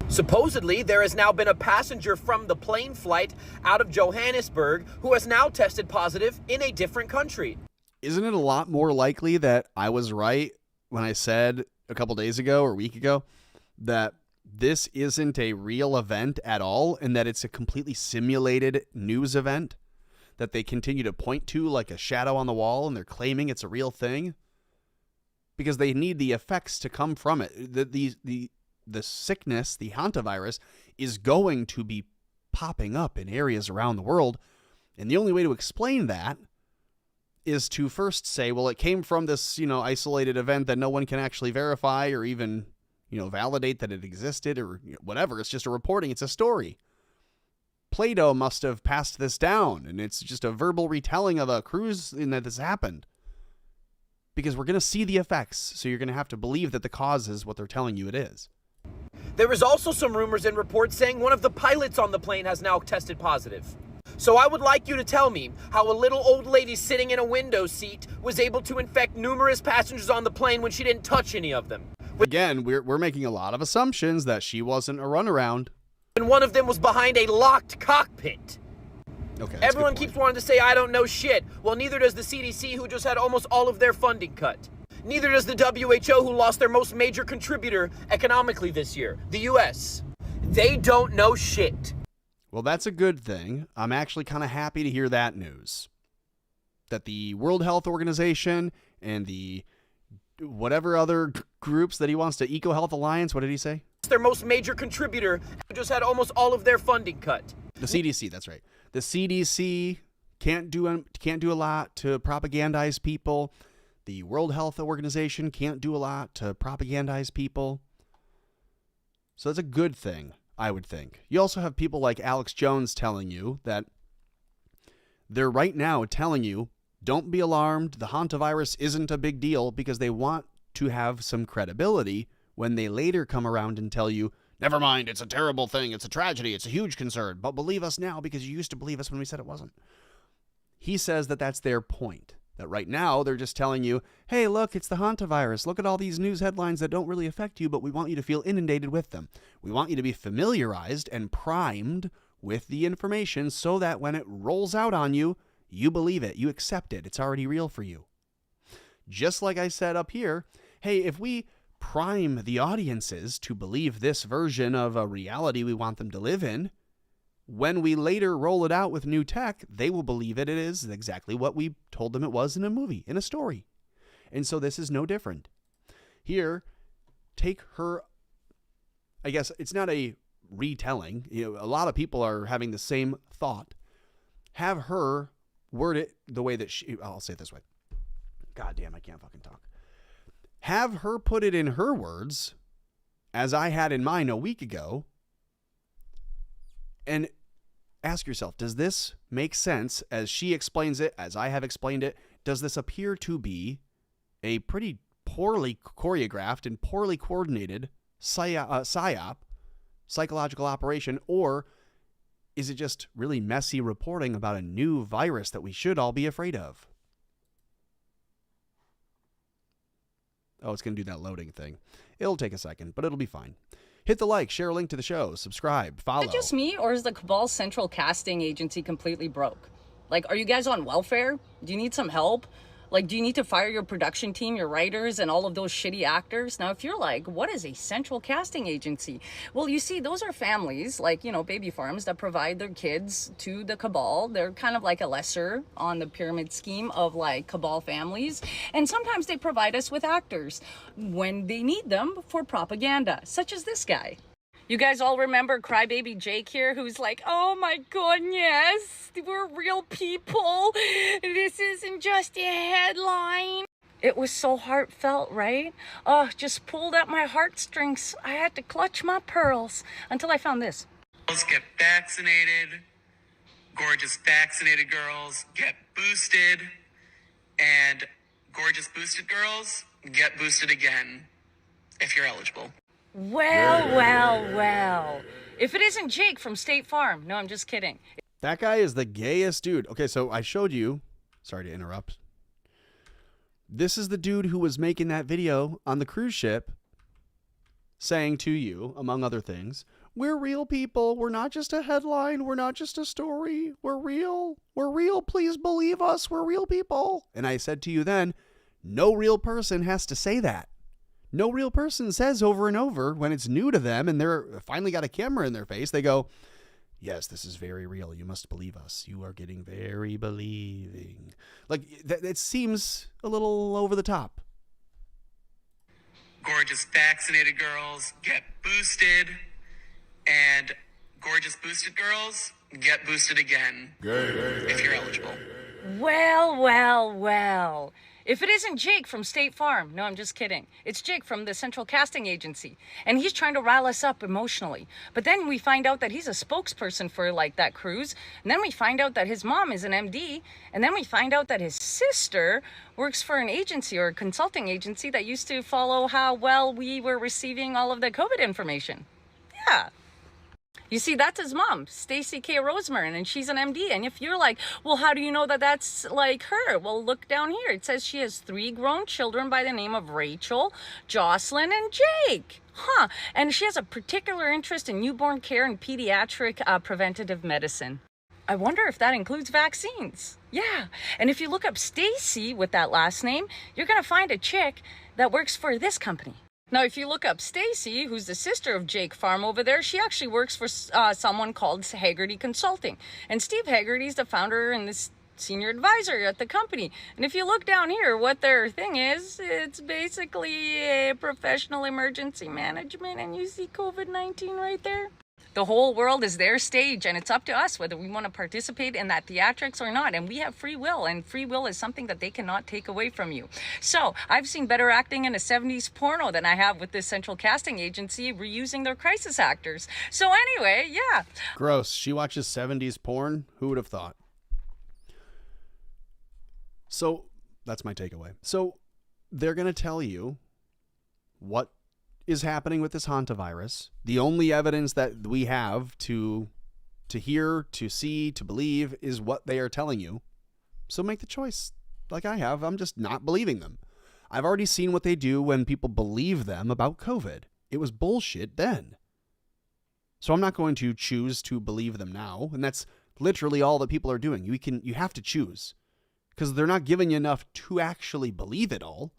Supposedly, there has now been a passenger from the plane flight out of Johannesburg who has now tested positive in a different country. Isn't it a lot more likely that I was right when I said a couple days ago or a week ago that this isn't a real event at all and that it's a completely simulated news event that they continue to point to like a shadow on the wall and they're claiming it's a real thing? Because they need the effects to come from it. The sickness, the hantavirus, is going to be popping up in areas around the world. And the only way to explain that is to first say, well, it came from this, isolated event that no one can actually verify or even, validate that it existed or whatever. It's just a reporting. It's a story. Plato must have passed this down, and it's just a verbal retelling of a cruise in that this happened. Because we're going to see the effects, so you're going to have to believe that the cause is what they're telling you it is. There is also some rumors and reports saying one of the pilots on the plane has now tested positive. So I would like you to tell me how a little old lady sitting in a window seat was able to infect numerous passengers on the plane when she didn't touch any of them. Again, we're making a lot of assumptions that she wasn't a runaround. And one of them was behind a locked cockpit. Okay. Everyone keeps wanting to say, I don't know shit. Well, neither does the CDC, who just had almost all of their funding cut. Neither does the WHO, who lost their most major contributor economically this year, the US. They don't know shit. Well, that's a good thing. I'm actually kind of happy to hear that news. That the World Health Organization and the whatever other groups that he wants to, EcoHealth Alliance, what did he say? Their most major contributor, who just had almost all of their funding cut. The CDC, that's right. The CDC can't do a lot to propagandize people. The World Health Organization can't do a lot to propagandize people. So that's a good thing, I would think. You also have people like Alex Jones telling you that they're right now telling you, don't be alarmed, the Hanta virus isn't a big deal, because they want to have some credibility when they later come around and tell you, never mind, it's a terrible thing, it's a tragedy, it's a huge concern, but believe us now because you used to believe us when we said it wasn't. He says that that's their point, that right now they're just telling you, hey, look, it's the Hanta virus. Look at all these news headlines that don't really affect you, but we want you to feel inundated with them. We want you to be familiarized and primed with the information so that when it rolls out on you, you believe it, you accept it, it's already real for you. Just like I said up here, hey, if we prime the audiences to believe this version of a reality we want them to live in, when we later roll it out with new tech, they will believe it is exactly what we told them it was in a movie, in a story. And so this is no different. Here, take her, I guess it's not a retelling. You know, a lot of people are having the same thought. Have her word it the way that I'll say it this way. God damn, I can't fucking talk. Have her put it in her words, as I had in mine a week ago, and ask yourself, does this make sense as she explains it, as I have explained it? Does this appear to be a pretty poorly choreographed and poorly coordinated psyop, psychological operation, or is it just really messy reporting about a new virus that we should all be afraid of? Oh, it's going to do that loading thing. It'll take a second, but it'll be fine. Hit the like, share a link to the show, subscribe, follow. Is it just me, or is the Cabal's central casting agency completely broke? Like, are you guys on welfare? Do you need some help? Like, do you need to fire your production team, your writers, and all of those shitty actors? Now, if you're like, what is a central casting agency? Well, you see, those are families, like, you know, baby farms that provide their kids to the Cabal. They're kind of like a lesser on the pyramid scheme of, like, Cabal families. And sometimes they provide us with actors when they need them for propaganda, such as this guy. You guys all remember Crybaby Jake here, who's like, oh my goodness, we're real people. This isn't just a headline. It was so heartfelt, right? Oh, just pulled at my heartstrings. I had to clutch my pearls until I found this. Girls get vaccinated. Gorgeous vaccinated girls get boosted. And gorgeous boosted girls get boosted again if you're eligible. Well. If it isn't Jake from State Farm. No, I'm just kidding. That guy is the gayest dude. Okay, so I showed you. Sorry to interrupt. This is the dude who was making that video on the cruise ship saying to you, among other things, we're real people. We're not just a headline. We're not just a story. We're real. We're real. Please believe us. We're real people. And I said to you then, no real person has to say that. No real person says over and over when it's new to them and they're finally got a camera in their face, they go, yes, this is very real. You must believe us. You are getting very believing. Like, it seems a little over the top. Gorgeous vaccinated girls get boosted, and gorgeous boosted girls get boosted again if you're eligible. Well. If it isn't Jake from State Farm. No, I'm just kidding. It's Jake from the Central Casting Agency. And he's trying to rile us up emotionally. But then we find out that he's a spokesperson for, like, that cruise. And then we find out that his mom is an MD. And then we find out that his sister works for an agency or a consulting agency that used to follow how well we were receiving all of the COVID information. Yeah. You see, that's his mom, Stacy K. Rosemarine, and she's an MD. And if you're like, well, how do you know that that's like her? Well, look down here. It says she has 3 grown children by the name of Rachel, Jocelyn, and Jake. And she has a particular interest in newborn care and pediatric preventative medicine. I wonder if that includes vaccines. Yeah. And if you look up Stacy with that last name, you're going to find a chick that works for this company. Now, if you look up Stacy, who's the sister of Jake Farm over there, she actually works for someone called Haggerty Consulting. And Steve Haggerty's the founder and the senior advisor at the company. And if you look down here, what their thing is, it's basically a professional emergency management. And you see COVID-19 right there? The whole world is their stage, and it's up to us whether we want to participate in that theatrics or not. And we have free will, and free will is something that they cannot take away from you. So I've seen better acting in a 70s porno than I have with this central casting agency reusing their crisis actors. So anyway, yeah. Gross. She watches 70s porn? Who would have thought? So that's my takeaway. So they're going to tell you what is happening with this Hanta virus. The only evidence that we have to hear, to see, to believe is what they are telling you. So make the choice like I have. I'm just not believing them. I've already seen what they do when people believe them about COVID. It was bullshit then. So I'm not going to choose to believe them now. And that's literally all that people are doing. You have to choose because they're not giving you enough to actually believe it all.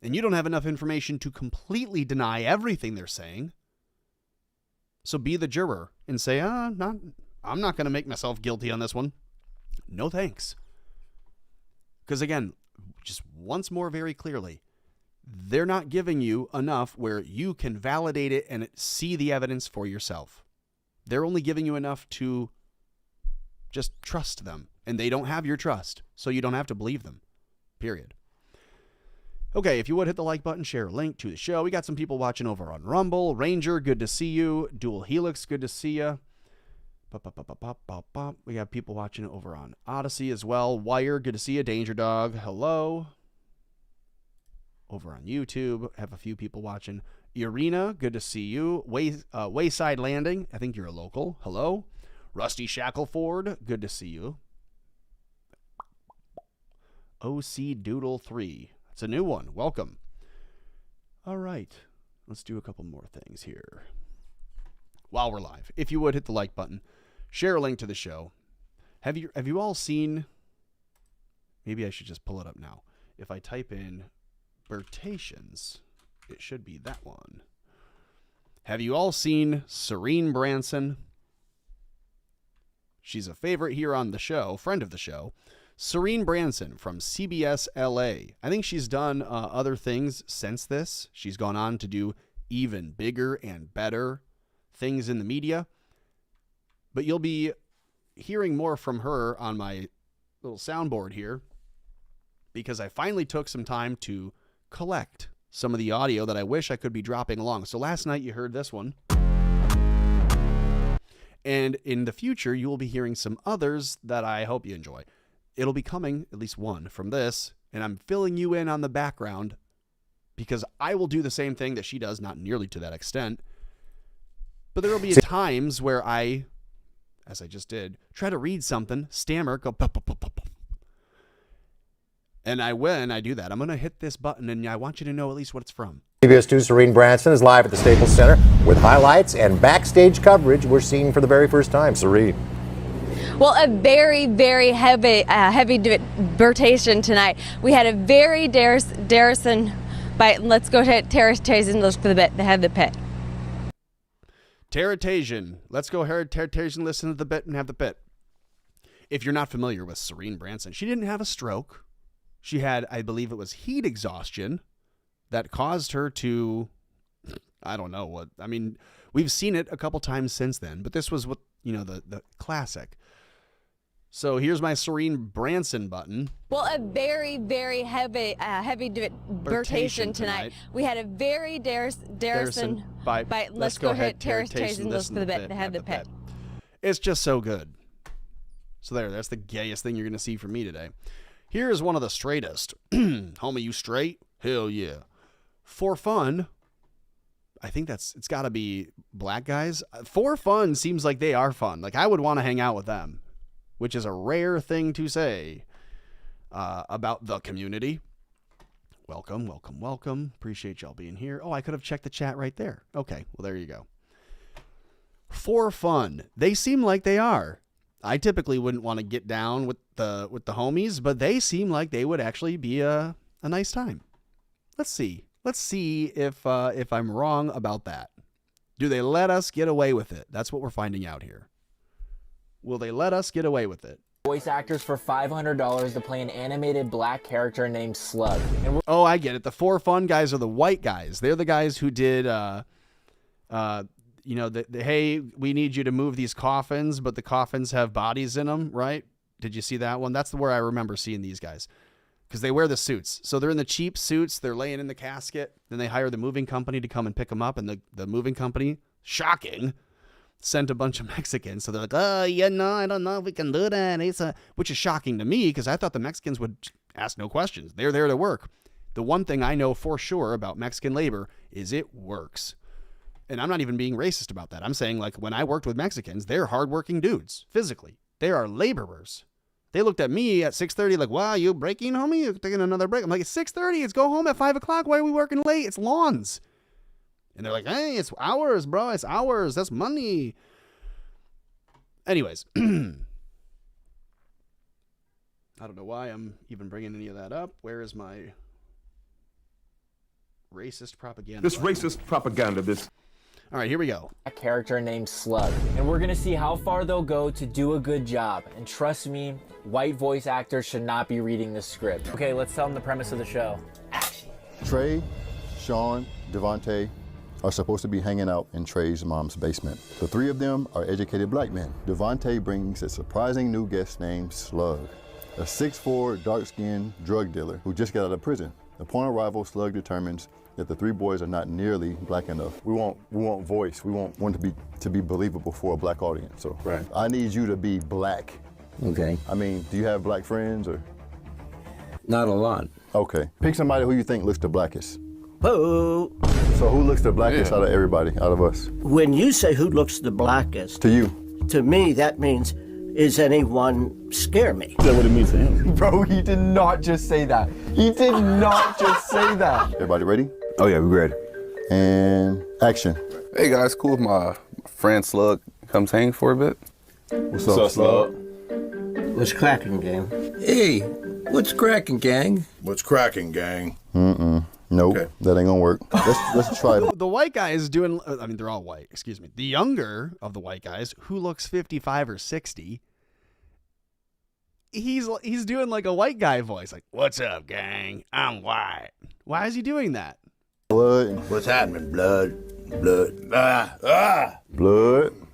And you don't have enough information to completely deny everything they're saying. So be the juror and say, I'm not going to make myself guilty on this one. No thanks. Because again, just once more very clearly, they're not giving you enough where you can validate it and see the evidence for yourself. They're only giving you enough to just trust them. And they don't have your trust, so you don't have to believe them. Period. Okay, if you would hit the like button, share a link to the show. We got some people watching over on Rumble. Ranger, good to see you. Dual Helix, good to see you. We got people watching over on Odyssey as well. Wire, good to see you. Danger Dog, hello. Over on YouTube, have a few people watching. Irina, good to see you. Wayside Landing, I think you're a local. Hello. Rusty Shackleford, good to see you. OC Doodle 3. It's a new one. Welcome. All right. Let's do a couple more things here. While we're live, if you would hit the like button, share a link to the show. Have you all seen? Maybe I should just pull it up now. If I type in Bertations, it should be that one. Have you all seen Serene Branson? She's a favorite here on the show, friend of the show. Serene Branson from CBS LA. I think she's done other things since this. She's gone on to do even bigger and better things in the media. But you'll be hearing more from her on my little soundboard here because I finally took some time to collect some of the audio that I wish I could be dropping along. So last night you heard this one. And in the future, you will be hearing some others that I hope you enjoy. It'll be coming, at least one, from this, and I'm filling you in on the background because I will do the same thing that she does, not nearly to that extent. But there will be times where I, as I just did, try to read something, stammer, go pop, pop, pop, pop. And when I do that, I'm going to hit this button, and I want you to know at least what it's from. CBS 2's Serene Branson is live at the Staples Center with highlights and backstage coverage we're seeing for the very first time. Serene. Well, a very, very heavy debatation tonight. We had a very Darrison bite. Let's go to Terratasian. Look for the bit. They have the pit. Terratasian. Let's go Terratasian. Listen to the bit and have the pit. If you're not familiar with Serene Branson, she didn't have a stroke. She had, I believe it was heat exhaustion that caused her to, I don't know what. I mean, we've seen it a couple times since then, but this was what, the classic. So here's my Serene Branson button. Well, a very, very heavy debatation tonight. We had a very Darrison bite. Let's go ahead, Terratasian. Listen to the bit. They have the pit. It's just so good. So that's the gayest thing you're going to see from me today. Here is one of the straightest. Homie, you straight? Hell yeah. For fun, I think it's got to be black guys. For fun seems like they are fun. Like I would want to hang out with them, which is a rare thing to say about the community. Welcome, welcome, welcome. Appreciate y'all being here. Oh, I could have checked the chat right there. Okay, well, there you go. For fun. They seem like they are. I typically wouldn't want to get down with the homies, but they seem like they would actually be a nice time. Let's see. Let's see if I'm wrong about that. Do they let us get away with it? That's what we're finding out here. Will they let us get away with it? Voice actors for $500 to play an animated black character named Slug. Oh, I get it. The For Fun guys are the white guys. They're the guys who did you know, hey, we need you to move these coffins, but the coffins have bodies in them, right? Did you see that one? That's where I remember seeing these guys, because they wear the suits. So they're in the cheap suits. They're laying in the casket. Then they hire the moving company to come and pick them up. And the moving company, shocking, sent a bunch of Mexicans. So they're like, oh, yeah, no, I don't know if we can do that. Which is shocking to me, because I thought the Mexicans would ask no questions. They're there to work. The one thing I know for sure about Mexican labor is it works. And I'm not even being racist about that. I'm saying, like, when I worked with Mexicans, they're hardworking dudes, physically. They are laborers. They looked at me at 6:30 like, wow, you breaking, homie? You're taking another break. I'm like, it's 6:30. It's go home at 5 o'clock. Why are we working late? It's lawns. And they're like, hey, it's hours, bro. It's hours. That's money. Anyways. I don't know why I'm even bringing any of that up. Where is my racist propaganda? This racist propaganda, this... All right, here we go. A character named Slug. And we're gonna see how far they'll go to do a good job. And trust me, white voice actors should not be reading this script. Okay, let's tell them the premise of the show. Action. Trey, Sean, Devontae are supposed to be hanging out in Trey's mom's basement. The three of them are educated black men. Devontae brings a surprising new guest named Slug, a 6'4", dark-skinned drug dealer who just got out of prison. Upon arrival, Slug determines that the three boys are not nearly black enough. We want voice. We want one to be believable for a black audience. So right. I need you to be black. Okay. I mean, do you have black friends or? Not a lot. Okay. Pick somebody who you think looks the blackest. Whoa. So who looks the blackest out of everybody, out of us? When you say who looks the blackest. To you. To me, that means, is anyone scare me? Is that what it means to him? Bro, he did not just say that. He did not just say that. Everybody ready? Oh yeah, we ready. And action. Hey guys, cool if my friend Slug comes hang for a bit. What's up, Slug? What's cracking, gang? Hey, what's cracking, gang? What's cracking, gang? Nope, okay. That ain't gonna work. Let's try it. The white guy is doing, I mean, they're all white, excuse me. The younger of the white guys, who looks 55 or 60, he's doing like a white guy voice, like, what's up, gang? I'm white. Why is he doing that? Blood. What's happening, blood? Blood.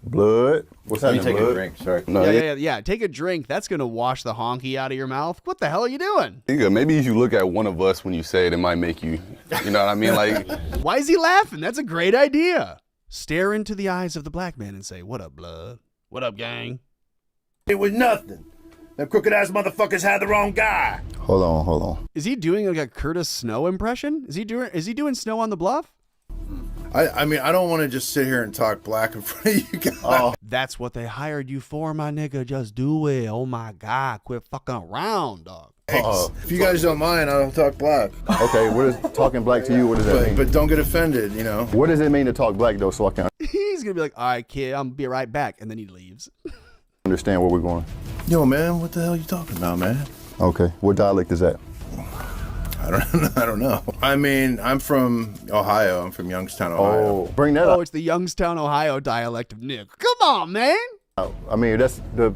Blood. What's happening, take blood? a drink, sorry. No, Yeah. Take a drink. That's going to wash the honky out of your mouth. What the hell are you doing? Maybe if you look at one of us when you say it, it might make you know what I mean? Like, why is he laughing? That's a great idea. Stare into the eyes of the black man and say, what up, blood? What up, gang? It was nothing. Them crooked-ass motherfuckers had the wrong guy. Hold on. Is he doing like a Curtis Snow impression? Is he doing Snow on the Bluff? I mean, I don't want to just sit here and talk black in front of you guys. Oh, that's what they hired you for, my nigga. Just do it. Oh my God, quit fucking around, dog. If you guys don't mind, I don't talk black. Okay, what is talking black to you? What does that mean? But don't get offended, you know. What does it mean to talk black though? So I can He's gonna be like, all right, kid, I'm gonna be right back, and then he leaves. understand where we're going. Yo, man, what the hell are you talking about, man? Okay, what dialect is that? I don't know. I mean, I'm from Ohio. I'm from Youngstown, Ohio. Oh, bring that up. Oh, it's the Youngstown, Ohio dialect of Nick. Come on, man. I mean, that's the...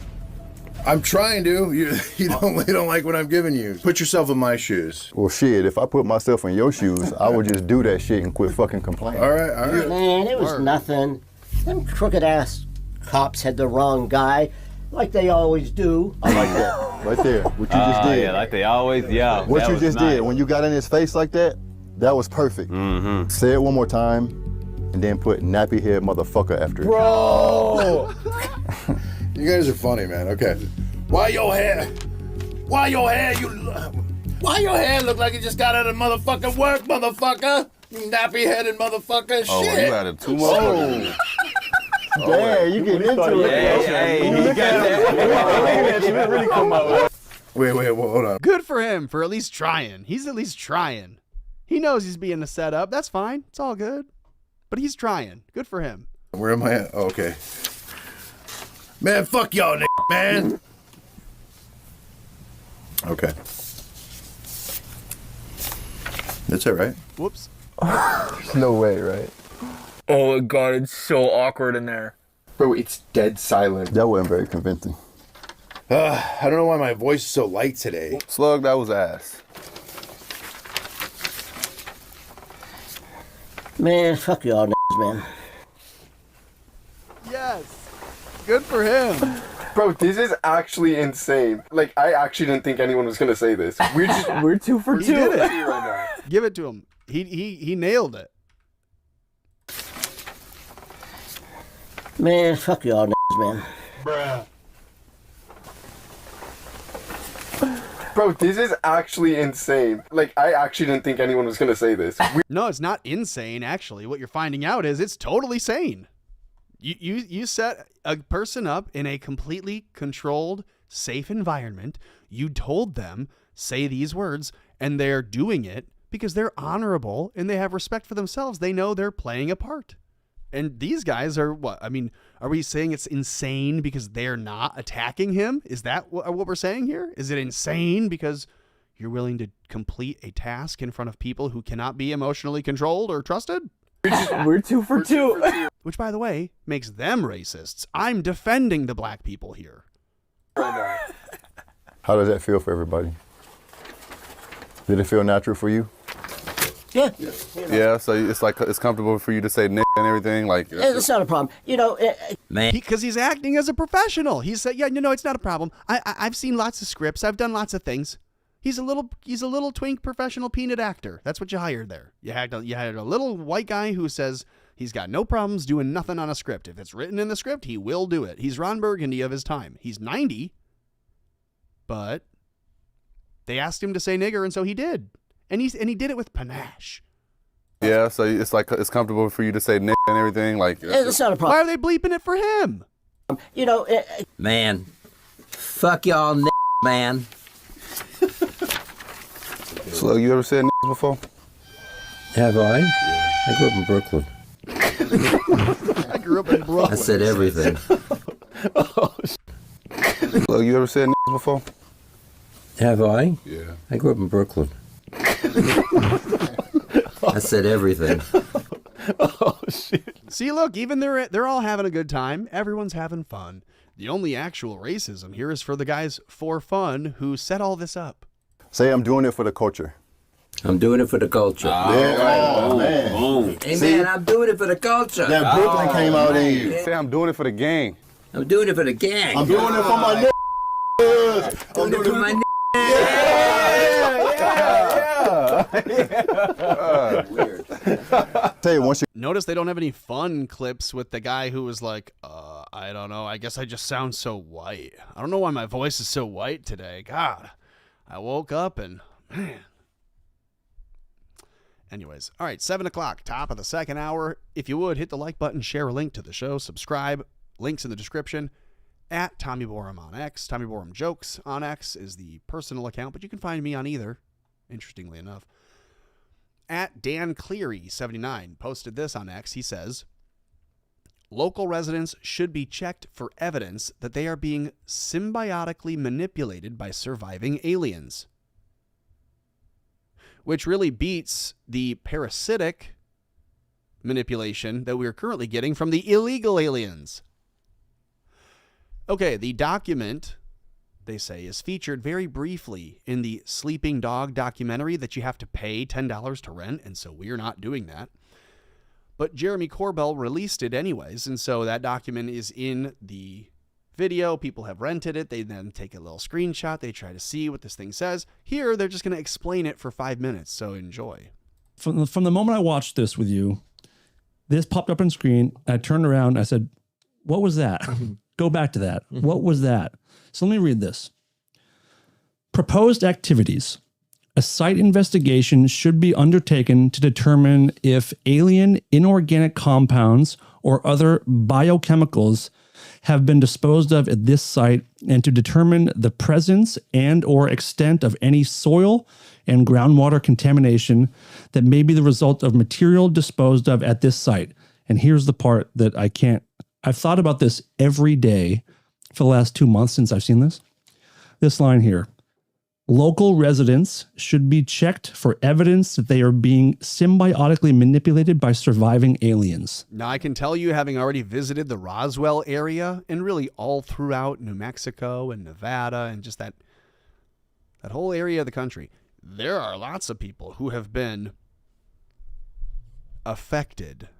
I'm trying to. You don't like what I'm giving you. Put yourself in my shoes. Well, shit, if I put myself in your shoes, I would just do that shit and quit fucking complaining. All right. Man, it was nothing. Them crooked-ass cops had the wrong guy, like they always do. I like that. Right there. What you just did. Yeah, like they always, yeah. What you just did, when you got in his face like that, that was perfect. Mm-hmm. Say it one more time, and then put nappy head motherfucker after it. Bro! You guys are funny, man. Okay. Why your hair look like you just got out of motherfucking work, motherfucker? You nappy-headed motherfucker. Oh, shit. you added two more. Damn, you getting into it. Hey, you got that. You really come out with it. Wait, hold on. Good for him for at least trying. He's at least trying. He knows he's being a setup. That's fine. It's all good. But he's trying. Good for him. Where am I at? Oh, okay. Man, fuck y'all, man. Okay. That's it, right? Whoops. There's no way, right? Oh my God, it's so awkward in there. Bro, it's dead silent. That wasn't very convincing. I don't know why my voice is so light today. Slug, that was ass. Man, fuck y'all, man. Yes. Good for him. Bro, this is actually insane. Like, I actually didn't think anyone was gonna say this. We're 2 for 2 He did it. right now. Give it to him. He nailed it. Man, fuck y'all man. Bruh. Bro, this is actually insane. Like, I actually didn't think anyone was gonna say this. No, it's not insane, actually. What you're finding out is it's totally sane. You set a person up in a completely controlled, safe environment. You told them, say these words, and they're doing it because they're honorable and they have respect for themselves. They know they're playing a part. And these guys are what? I mean, are we saying it's insane because they're not attacking him? Is that what we're saying here? Is it insane because you're willing to complete a task in front of people who cannot be emotionally controlled or trusted? We're 2 for 2. Which, by the way, makes them racists. I'm defending the black people here. How does that feel for everybody? Did it feel natural for you? Yeah. Yeah, so it's like it's comfortable for you to say and everything. Like It's not a problem. You know, Man, because he's acting as a professional. He said, "Yeah, no, it's not a problem. I've seen lots of scripts. I've done lots of things." He's a little twink professional peanut actor. That's what you hired there. You hired a little white guy who says he's got no problems doing nothing on a script. If it's written in the script, he will do it. He's Ron Burgundy of his time. He's 90, but they asked him to say nigger, and so he did. And he did it with panache. yeah, so it's like it's comfortable for you to say and everything. Like it's not a problem. Why are they bleeping it for him? You know, Man, fuck y'all, man. So you ever said before? Have I? I grew up in Brooklyn. I grew up in Brooklyn. I said everything. So you ever said before? Have I? Yeah. I grew up in Brooklyn. I said everything. Oh shit. See, look, even they're all having a good time. Everyone's having fun. The only actual racism here is for the guys for fun who set all this up. Say I'm doing it for the culture. I'm doing it for the culture. Oh, man. Boom. Hey, man, I'm doing it for the culture. That Brooklyn came out in you. Say I'm doing it for the gang. I'm doing it for the gang. I'm doing it for my niggas. I'm doing it for my Tell you, once you Notice they don't have any fun clips with the guy who was like, I don't know, I guess I just sound so white. I don't know why my voice is so white today. God, I woke up and, man. Anyways, all right, 7 o'clock, top of the second hour. If you would, hit the like button, share a link to the show, subscribe, links in the description. At Tommy Borum on X. Tommy Borum Jokes on X is the personal account, but you can find me on either, interestingly enough. At Dan Cleary 79 posted this on X. He says, local residents should be checked for evidence that they are being symbiotically manipulated by surviving aliens. Which really beats the parasitic manipulation that we are currently getting from the illegal aliens. Okay, the document, they say, is featured very briefly in the Sleeping Dog documentary that you have to pay $10 to rent, and so we're not doing that. But Jeremy Corbell released it anyways, and so that document is in the video. People have rented it. They then take a little screenshot. They try to see what this thing says. Here, they're just going to explain it for 5 minutes, so enjoy. From the moment I watched this with you, this popped up on screen. I turned around. I said, what was that? Go back to that. What was that? So let me read this. Proposed activities. A site investigation should be undertaken to determine if alien inorganic compounds or other biochemicals have been disposed of at this site and to determine the presence and or extent of any soil and groundwater contamination that may be the result of material disposed of at this site. And here's the part that I've thought about this every day for the last 2 months since I've seen this. This line here. Local residents should be checked for evidence that they are being symbiotically manipulated by surviving aliens. Now, I can tell you, having already visited the Roswell area and really all throughout New Mexico and Nevada and just that whole area of the country, there are lots of people who have been affected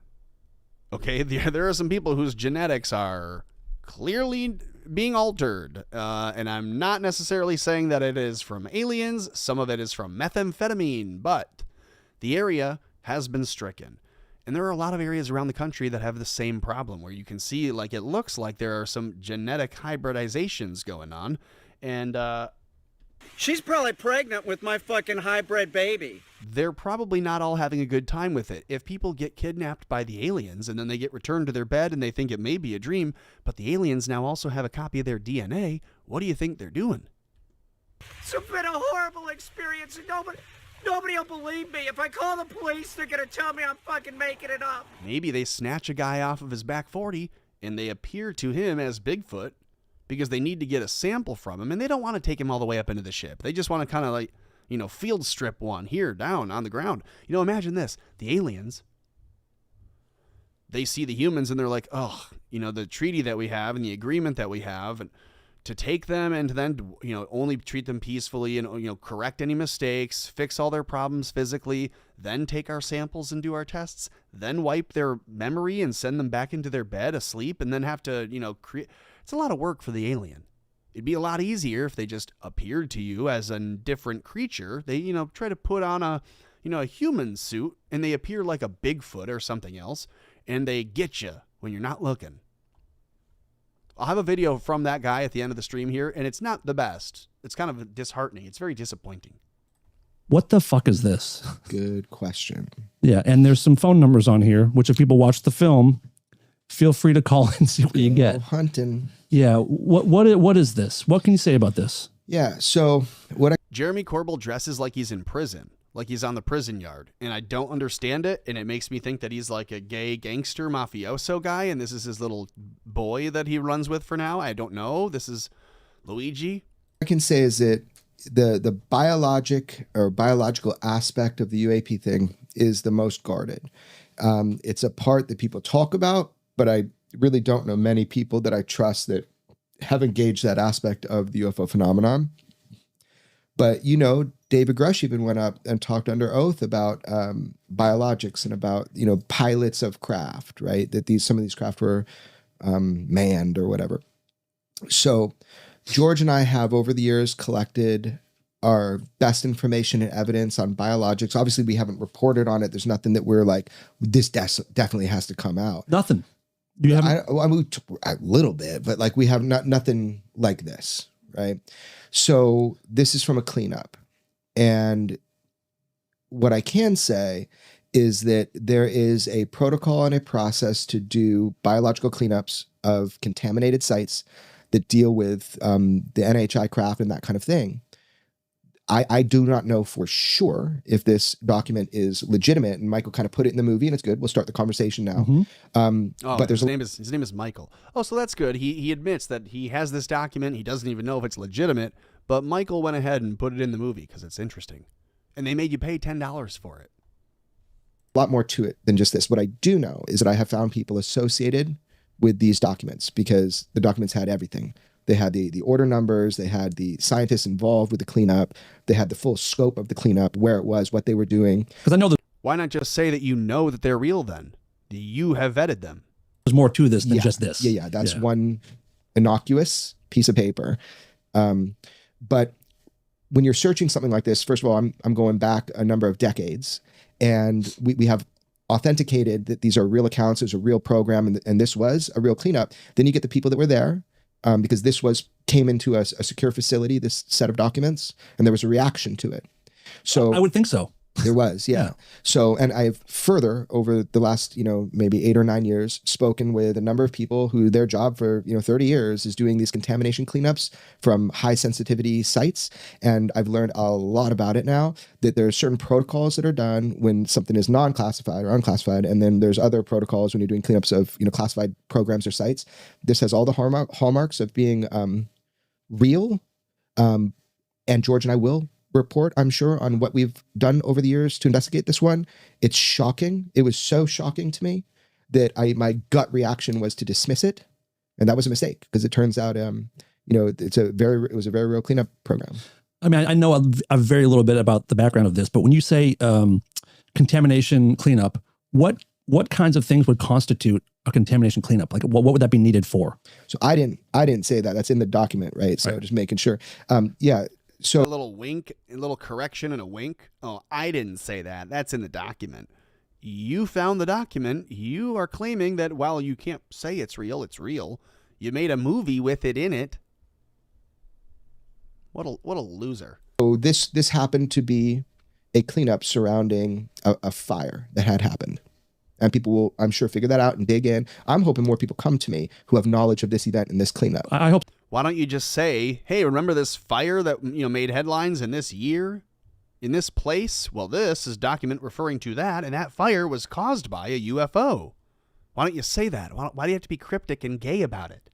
Okay, there are some people whose genetics are clearly being altered, and I'm not necessarily saying that it is from aliens. Some of it is from methamphetamine, but the area has been stricken. And there are a lot of areas around the country that have the same problem, where you can see, like, it looks like there are some genetic hybridizations going on. And She's probably pregnant with my fucking hybrid baby. they're probably not all having a good time with it. If people get kidnapped by the aliens and then they get returned to their bed and they think it may be a dream, but the aliens now also have a copy of their DNA, what do you think they're doing? It's been a horrible experience, and nobody will believe me. If I call the police, they're gonna tell me I'm fucking making it up. Maybe they snatch a guy off of his back 40 and they appear to him as Bigfoot because they need to get a sample from him, and they don't want to take him all the way up into the ship. They just want to kind of like, field strip one here down on the ground. Imagine this. The aliens, they see the humans and they're like, oh, the treaty that we have and the agreement that we have, and to take them and then, only treat them peacefully and, correct any mistakes, fix all their problems physically, then take our samples and do our tests, then wipe their memory and send them back into their bed asleep, and then have to, create. It's a lot of work for the alien. It'd be a lot easier if they just appeared to you as a different creature. They, try to put on a human suit and they appear like a Bigfoot or something else, and they get you when you're not looking. I'll have a video from that guy at the end of the stream here, and it's not the best. It's kind of disheartening. It's very disappointing. What the fuck is this? Good question. Yeah, and there's some phone numbers on here, which if people watch the film, feel free to call and see what you get. Hunting. Yeah, what is this? What can you say about this? Yeah, so Jeremy Corbell dresses like he's in prison, like he's on the prison yard, and I don't understand it, and it makes me think that he's like a gay gangster mafioso guy, and this is his little boy that he runs with for now. I don't know. This is Luigi. I can say is that the biological aspect of the UAP thing is the most guarded. It's a part that people talk about, but I really don't know many people that I trust that have engaged that aspect of the UFO phenomenon. But, David Grush even went up and talked under oath about biologics and about, pilots of craft, right? That some of these craft were manned or whatever. So George and I have over the years collected our best information and evidence on biologics. Obviously, we haven't reported on it. There's nothing that we're like, this definitely has to come out. Nothing. You haven't? I mean, a little bit, but like we have nothing like this, right? So this is from a cleanup. And what I can say is that there is a protocol and a process to do biological cleanups of contaminated sites that deal with the NHI craft and that kind of thing. I do not know for sure if this document is legitimate, and Michael kind of put it in the movie, and it's good. We'll start the conversation now. Mm-hmm. But his name is Michael. Oh, so that's good. He admits that he has this document. He doesn't even know if it's legitimate, but Michael went ahead and put it in the movie because it's interesting, and they made you pay $10 for it. A lot more to it than just this. What I do know is that I have found people associated with these documents because the documents had everything. They had the order numbers, they had the scientists involved with the cleanup, they had the full scope of the cleanup, where it was, what they were doing. Because I know that. Why not just say that you know that they're real then? You have vetted them. There's more to this than just this. Yeah, that's one innocuous piece of paper. But when you're searching something like this, first of all, I'm going back a number of decades, and we have authenticated that these are real accounts, there's a real program, and this was a real cleanup. Then you get the people that were there. Because this came into a secure facility, this set of documents, and there was a reaction to it. So I would think so. There was, yeah. So, and I've further over the last, maybe 8 or 9 years, spoken with a number of people who their job for, 30 years is doing these contamination cleanups from high sensitivity sites. And I've learned a lot about it now, that there are certain protocols that are done when something is non-classified or unclassified. And then there's other protocols when you're doing cleanups of, classified programs or sites. This has all the hallmarks of being real. And George and I will report, I'm sure, on what we've done over the years to investigate this one. It's shocking. It was so shocking to me that my gut reaction was to dismiss it, and that was a mistake because it turns out, it was a very real cleanup program. I mean, I know a very little bit about the background of this, but when you say contamination cleanup, what what kinds of things would constitute a contamination cleanup? Like what would that be needed for? So I didn't say that. That's in the document, right? So just making sure. Yeah. So a little wink, a little correction and a wink. Oh, I didn't say that. That's in the document. You found the document. You are claiming that while you can't say it's real, it's real. You made a movie with it in it. What a loser. So this happened to be a cleanup surrounding a fire that had happened. And people will, I'm sure, figure that out and dig in. I'm hoping more people come to me who have knowledge of this event and this cleanup. I hope. Why don't you just say, hey, remember this fire that made headlines in this year? In this place? Well, this is document referring to that, and that fire was caused by a UFO. Why don't you say that? Why do you have to be cryptic and gay about it?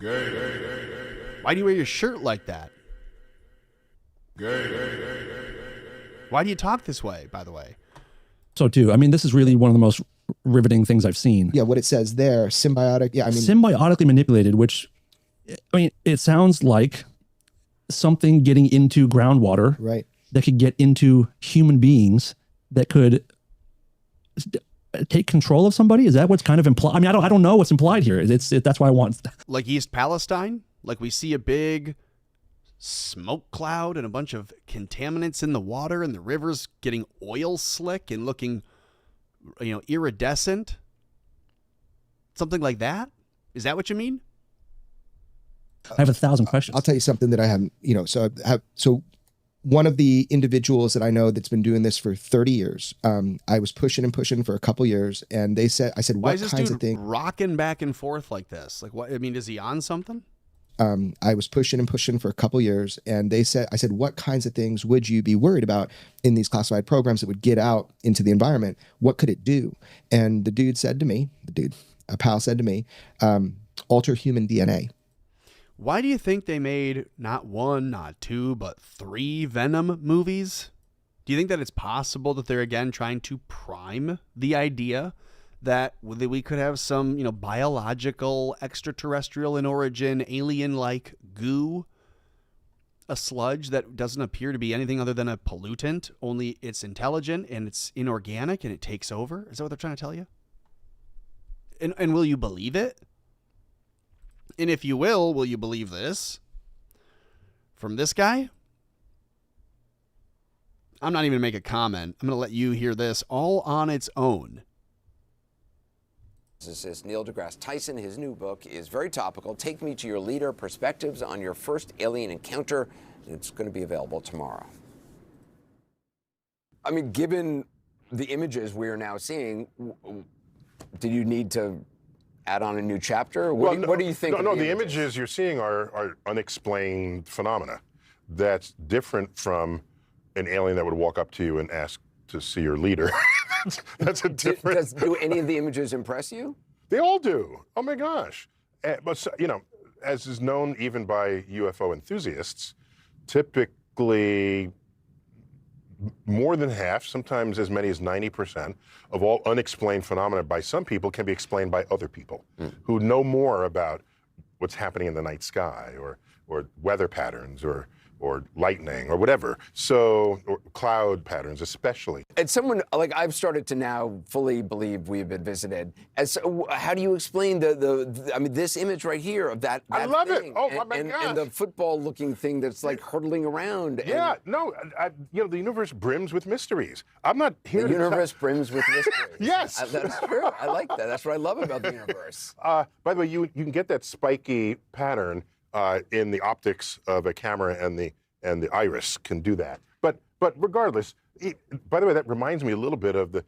Gay. Why do you wear your shirt like that? Gay. Why do you talk this way, by the way? So too, I mean, this is really one of the most riveting things I've seen. Yeah, what it says there, symbiotic. Yeah, I mean, symbiotically manipulated, which, I mean, it sounds like something getting into groundwater, right, that could get into human beings, that could take control of somebody. Is that what's kind of implied? I mean, I don't know what's implied here. That's why I want. Like East Palestine, like we see a big smoke cloud and a bunch of contaminants in the water, and the rivers getting oil slick and looking, iridescent. Something like that. Is that what you mean? I have 1,000 questions. I'll tell you something that I haven't, so one of the individuals that I know that's been doing this for 30 years, I was pushing for a couple years, and I said, why what is this kinds dude of things? rocking back and forth like this? Like, what? I mean, is he on something? I was pushing for a couple years, and I said, what kinds of things would you be worried about in these classified programs that would get out into the environment? What could it do? And a pal said to me, alter human DNA. Why do you think they made not one, not two, but 3 Venom movies? Do you think that it's possible that they're again trying to prime the idea that we could have some, biological, extraterrestrial in origin, alien-like goo, a sludge that doesn't appear to be anything other than a pollutant, only it's intelligent and it's inorganic and it takes over? Is that what they're trying to tell you? And will you believe it? And if you will you believe this from this guy? I'm not even going to make a comment. I'm going to let you hear this all on its own. This is Neil deGrasse Tyson. His new book is very topical. Take Me to Your Leader, Perspectives on Your First Alien Encounter. It's going to be available tomorrow. I mean, given the images we are now seeing, do you need to add on a new chapter? What do you think? No, the images you're seeing are unexplained phenomena. That's different from an alien that would walk up to you and ask to see your leader. That's a different. Do any of the images impress you? They all do. Oh my gosh! But as is known even by UFO enthusiasts, typically more than half, sometimes as many as 90% of all unexplained phenomena by some people can be explained by other people who know more about what's happening in the night sky or weather patterns or lightning or whatever. So, or cloud patterns especially. And someone, like, I've started to now fully believe we've been visited. How do you explain I mean, this image right here of that I love thing, it. Oh, my gosh. And the football-looking thing that's like hurtling around. Yeah, the universe brims with mysteries. I'm not here The universe brims with mysteries. Yes. That's true. I like that. That's what I love about the universe. By the way, you can get that spiky pattern in the optics of a camera, and the iris can do that. But regardless, by the way, that reminds me a little bit of the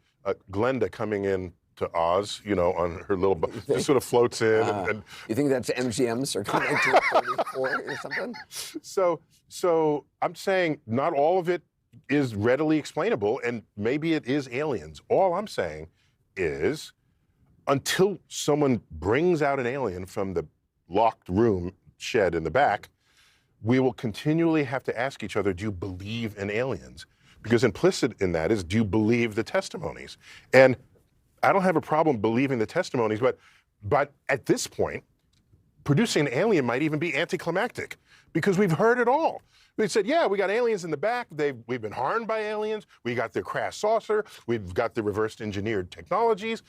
Glenda coming in to Oz, on her little just sort of floats in. And you think that's MGM circa 1934 or something? So I'm saying not all of it is readily explainable, and maybe it is aliens. All I'm saying is, until someone brings out an alien from the locked room shed in the back, we will continually have to ask each other, do you believe in aliens? Because implicit in that is, do you believe the testimonies? And I don't have a problem believing the testimonies, but at this point, producing an alien might even be anticlimactic, because we've heard it all. They said, yeah, we got aliens in the back. We've been harmed by aliens. We got the crash saucer. We've got the reversed engineered technologies.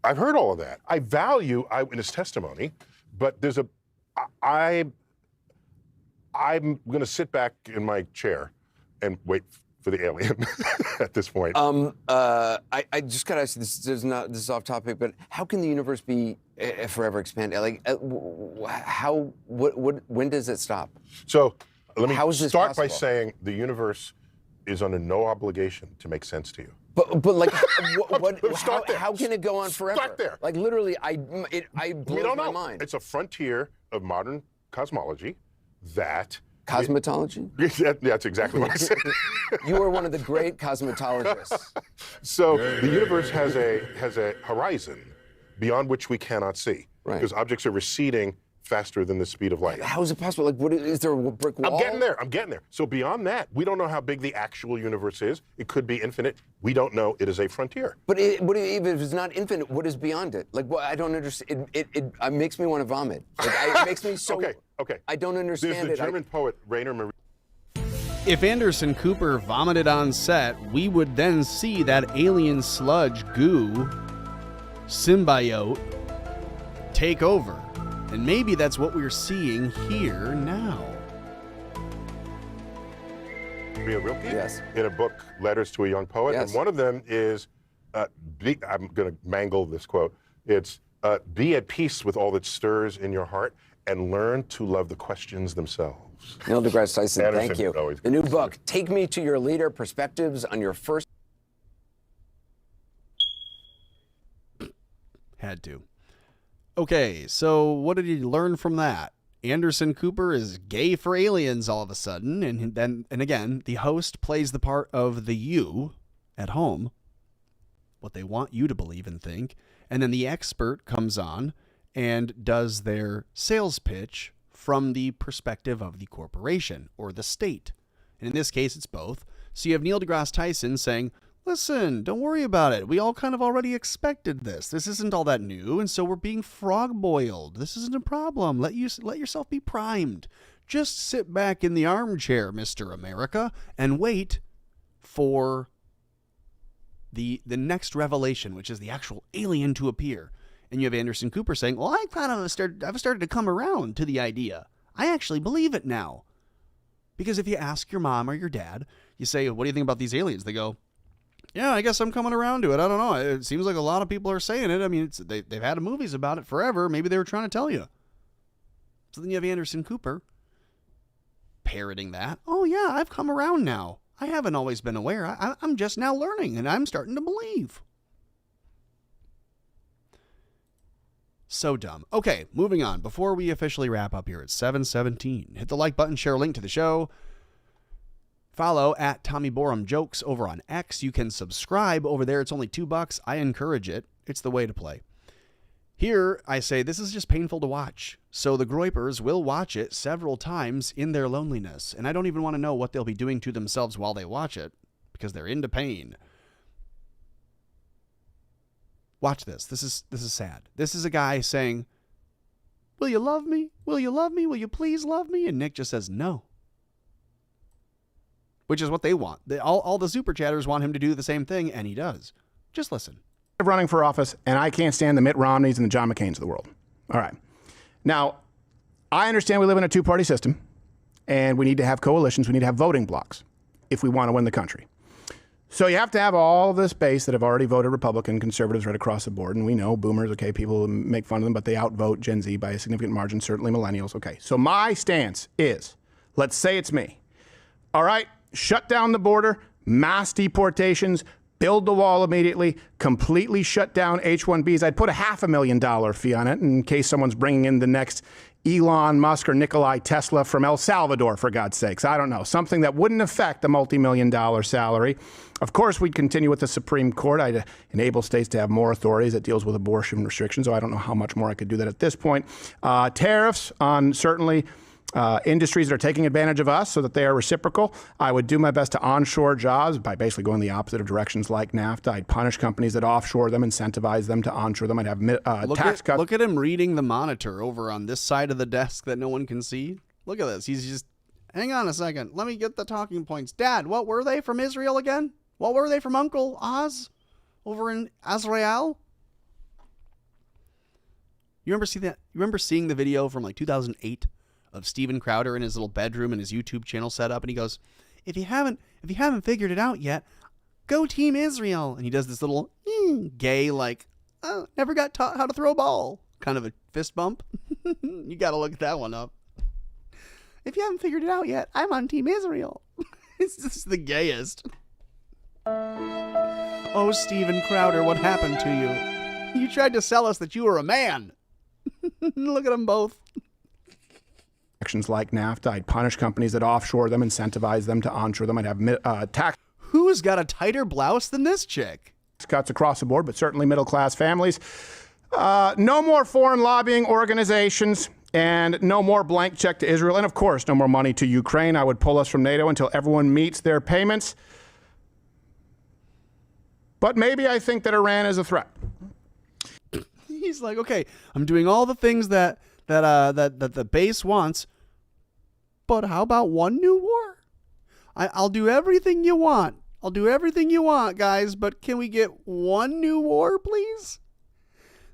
I've heard all of that. I value eyewitness testimony, but I'm going to sit back in my chair and wait for the alien at this point. I just got to ask you, this is off topic, but how can the universe be forever expanded? Like, when does it stop? So let me start by possible? saying the universe is under no obligation to make sense to you. But like, how can it go on forever? Start there. Like, literally, We blows don't my know. mind. It's a frontier of modern cosmology that... Cosmetology? That's exactly what I said. You are one of the great cosmetologists. So the universe has a horizon beyond which we cannot see. Right. Because objects are receding faster than the speed of light. How is it possible? Like, is there a brick wall? I'm getting there. So beyond that, we don't know how big the actual universe is. It could be infinite. We don't know. It is a frontier. But even if it's not infinite, what is beyond it? Like, I don't understand. It makes me want to vomit. Like, it makes me so... Okay. I don't understand There's the German poet Rainer Maria. If Anderson Cooper vomited on set, we would then see that alien sludge goo symbiote take over. And maybe that's what we're seeing here now. Be a real piece? Yes. In a book, Letters to a Young Poet. Yes. And one of them is, I'm going to mangle this quote. It's, be at peace with all that stirs in your heart and learn to love the questions themselves. Neil deGrasse Tyson, Anderson, thank you. always The new book, Take Me to Your Leader, Perspectives on Your First... Had to. Okay, so what did you learn from that? Anderson Cooper is gay for aliens all of a sudden, and again, the host plays the part of the you at home, what they want you to believe and think, and then the expert comes on and does their sales pitch from the perspective of the corporation or the state. And in this case, it's both. So you have Neil deGrasse Tyson saying, listen, don't worry about it. We all kind of already expected this. This isn't all that new, and so we're being frog-boiled. This isn't a problem. Let yourself be primed. Just sit back in the armchair, Mr. America, and wait for the next revelation, which is the actual alien to appear. And you have Anderson Cooper saying, well, I've started to come around to the idea. I actually believe it now. Because if you ask your mom or your dad, you say, what do you think about these aliens? They go, yeah, I guess I'm coming around to it. I don't know. It seems like a lot of people are saying it. I mean, they've had movies about it forever. Maybe they were trying to tell you. So then you have Anderson Cooper parroting that. Oh, yeah, I've come around now. I haven't always been aware. I'm just now learning, and I'm starting to believe. So dumb. Okay, moving on. Before we officially wrap up here at 7:17, hit the like button, share a link to the show. Follow at Tommy Borum Jokes over on X. You can subscribe over there. It's only $2. I encourage it. It's the way to play. Here, I say this is just painful to watch. So the Groypers will watch it several times in their loneliness. And I don't even want to know what they'll be doing to themselves while they watch it, because they're into pain. Watch this. This is sad. This is a guy saying, will you love me? Will you love me? Will you please love me? And Nick just says no. Which is what they want. All the super chatters want him to do the same thing, and he does. Just listen. Running for office, and I can't stand the Mitt Romneys and the John McCains of the world. All right. Now, I understand we live in a two-party system, and we need to have coalitions. We need to have voting blocks if we want to win the country. So you have to have all this base that have already voted Republican, conservatives right across the board. And we know boomers, okay, people make fun of them, but they outvote Gen Z by a significant margin, certainly millennials. Okay, so my stance is, let's say it's me. All right, shut down the border, mass deportations, build the wall immediately, completely shut down H-1Bs. I'd put a $500,000 fee on it in case someone's bringing in the next Elon Musk or Nikolai Tesla from El Salvador, for God's sakes. I don't know. Something that wouldn't affect the multi-million-dollar salary. Of course, we'd continue with the Supreme Court. I'd enable states to have more authorities that deals with abortion restrictions, so I don't know how much more I could do that at this point. Tariffs on certainly industries that are taking advantage of us so that they are reciprocal. I would do my best to onshore jobs by basically going the opposite of directions like NAFTA. I'd punish companies that offshore them, incentivize them to onshore them. I'd have tax cuts. Look at him reading the monitor over on this side of the desk that no one can see. Look at this. He's just, hang on a second. Let me get the talking points. Dad, what were they from Israel again? What were they from Uncle Oz over in Azrael? You remember seeing the video from like 2008 of Steven Crowder in his little bedroom and his YouTube channel set up, and he goes, if you haven't figured it out yet, go Team Israel. And he does this little gay, like, oh, never got taught how to throw a ball kind of a fist bump. You got to look that one up. If you haven't figured it out yet, I'm on Team Israel. It's just the gayest. Oh, Steven Crowder, what happened to you? You tried to sell us that you were a man. Look at them both. Actions like NAFTA, I'd punish companies that offshore them, incentivize them to onshore them. I'd have tax. Who's got a tighter blouse than this chick? Cuts across the board, but certainly middle-class families. No more foreign lobbying organizations, and no more blank check to Israel, and of course, no more money to Ukraine. I would pull us from NATO until everyone meets their payments. But maybe I think that Iran is a threat. He's like, okay, I'm doing all the things that the base wants, but how about one new war? I'll do everything you want. I'll do everything you want, guys, but can we get one new war, please?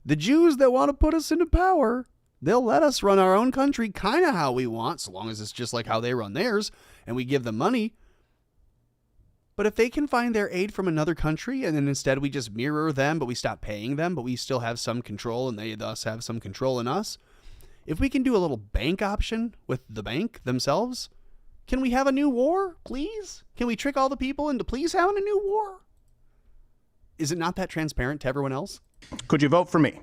The Jews that want to put us into power, they'll let us run our own country kind of how we want, so long as it's just like how they run theirs, and we give them money. But if they can find their aid from another country, and then instead we just mirror them, but we stop paying them, but we still have some control, and they thus have some control in us, if we can do a little bank option with the bank themselves, can we have a new war, please? Can we trick all the people into please having a new war? Is it not that transparent to everyone else? Could you vote for me?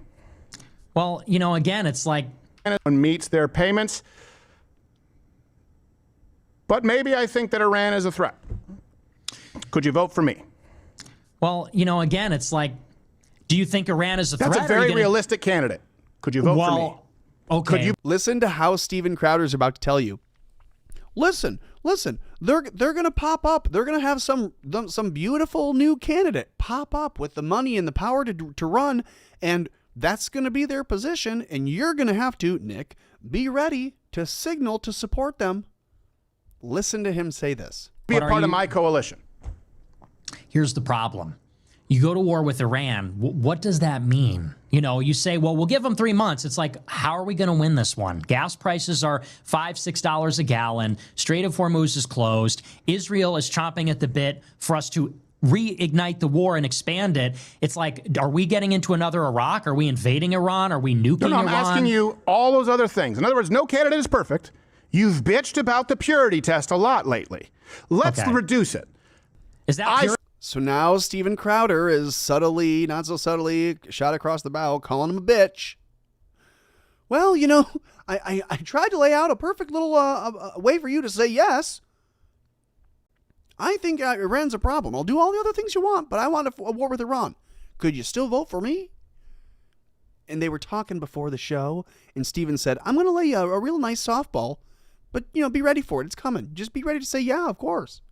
Well, you know, again, it's like... Everyone meets their payments. But maybe I think that Iran is a threat. Could you vote for me? Well, you know, again, it's like, do you think Iran is a threat? That's a very realistic candidate. Could you vote for me? Okay. Could you listen to how Steven Crowder's about to tell you? Listen. They're gonna pop up. They're gonna have some beautiful new candidate pop up with the money and the power to run, and that's gonna be their position. And you're gonna have to, Nick, be ready to signal to support them. Listen to him say this. Be a part of my coalition. Here's the problem. You go to war with Iran. What does that mean? You know, you say, well, we'll give them 3 months. It's like, how are we going to win this one? Gas prices are $5, $6 a gallon. Strait of Hormuz is closed. Israel is chomping at the bit for us to reignite the war and expand it. It's like, are we getting into another Iraq? Are we invading Iran? Are we nuking Iran? I'm asking you all those other things. In other words, no candidate is perfect. You've bitched about the purity test a lot lately. Let's reduce it. Is that pure? So now Steven Crowder is subtly, not so subtly, shot across the bow, calling him a bitch. Well, you know, I tried to lay out a perfect little way for you to say yes. I think Iran's a problem. I'll do all the other things you want, but I want a war with Iran. Could you still vote for me? And they were talking before the show, and Steven said, I'm going to lay a real nice softball, but, you know, be ready for it. It's coming. Just be ready to say, yeah, of course.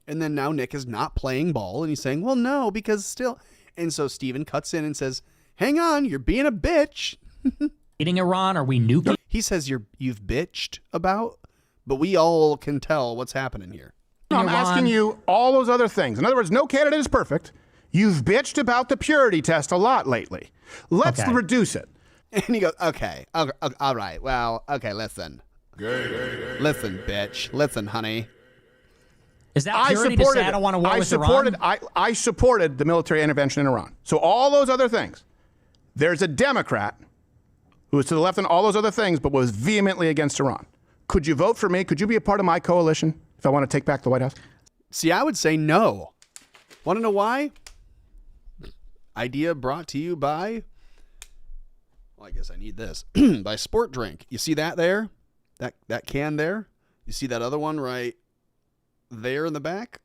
And then now Nick is not playing ball, and he's saying, well, no, because still. And so Steven cuts in and says, hang on, you're being a bitch. Eating Iran? Are we nuking? He says you've bitched about, but we all can tell what's happening here. I'm asking you all those other things. In other words, no candidate is perfect. You've bitched about the purity test a lot lately. Let's reduce it. And he goes, okay, all right, well, okay, listen. Listen, bitch. Listen, honey. Is that purity to say I don't want to war with Iran? I supported the military intervention in Iran. So all those other things. There's a Democrat who is to the left on all those other things, but was vehemently against Iran. Could you vote for me? Could you be a part of my coalition if I want to take back the White House? See, I would say no. Want to know why? Idea brought to you by, well, I guess I need this, by Sport Drink. You see that there? That can there? You see that other one right there in the back?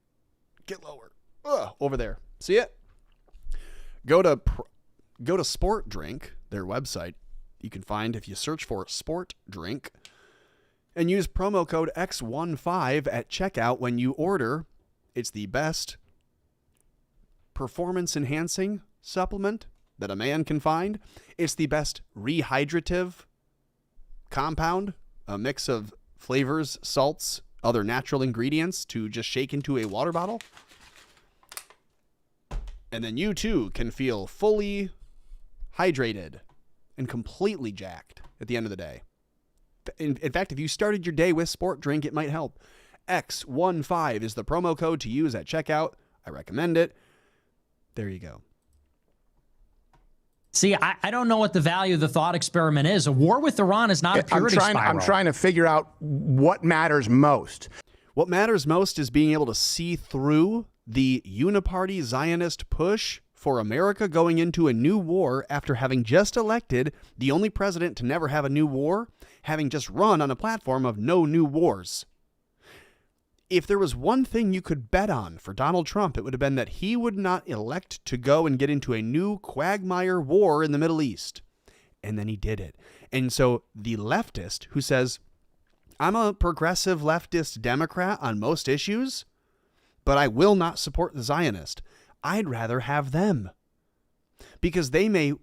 Get lower. Over there. See it? Go to Sport Drink, their website. You can find, if you search for Sport Drink, and use promo code X15 at checkout when you order. It's the best performance-enhancing supplement that a man can find. It's the best rehydrative compound a mix of flavors, salts, other natural ingredients to just shake into a water bottle. And then you too can feel fully hydrated and completely jacked at the end of the day. In fact, if you started your day with Sport Drink, it might help. X15 is the promo code to use at checkout. I recommend it. There you go. See, I don't know what the value of the thought experiment is. A war with Iran is not a purity spiral. I'm trying to figure out what matters most. What matters most is being able to see through the uniparty Zionist push for America going into a new war after having just elected the only president to never have a new war, having just run on a platform of no new wars. If there was one thing you could bet on for Donald Trump, it would have been that he would not elect to go and get into a new quagmire war in the Middle East. And then he did it. And so the leftist who says, I'm a progressive leftist Democrat on most issues, but I will not support the Zionist. I'd rather have them. Because they may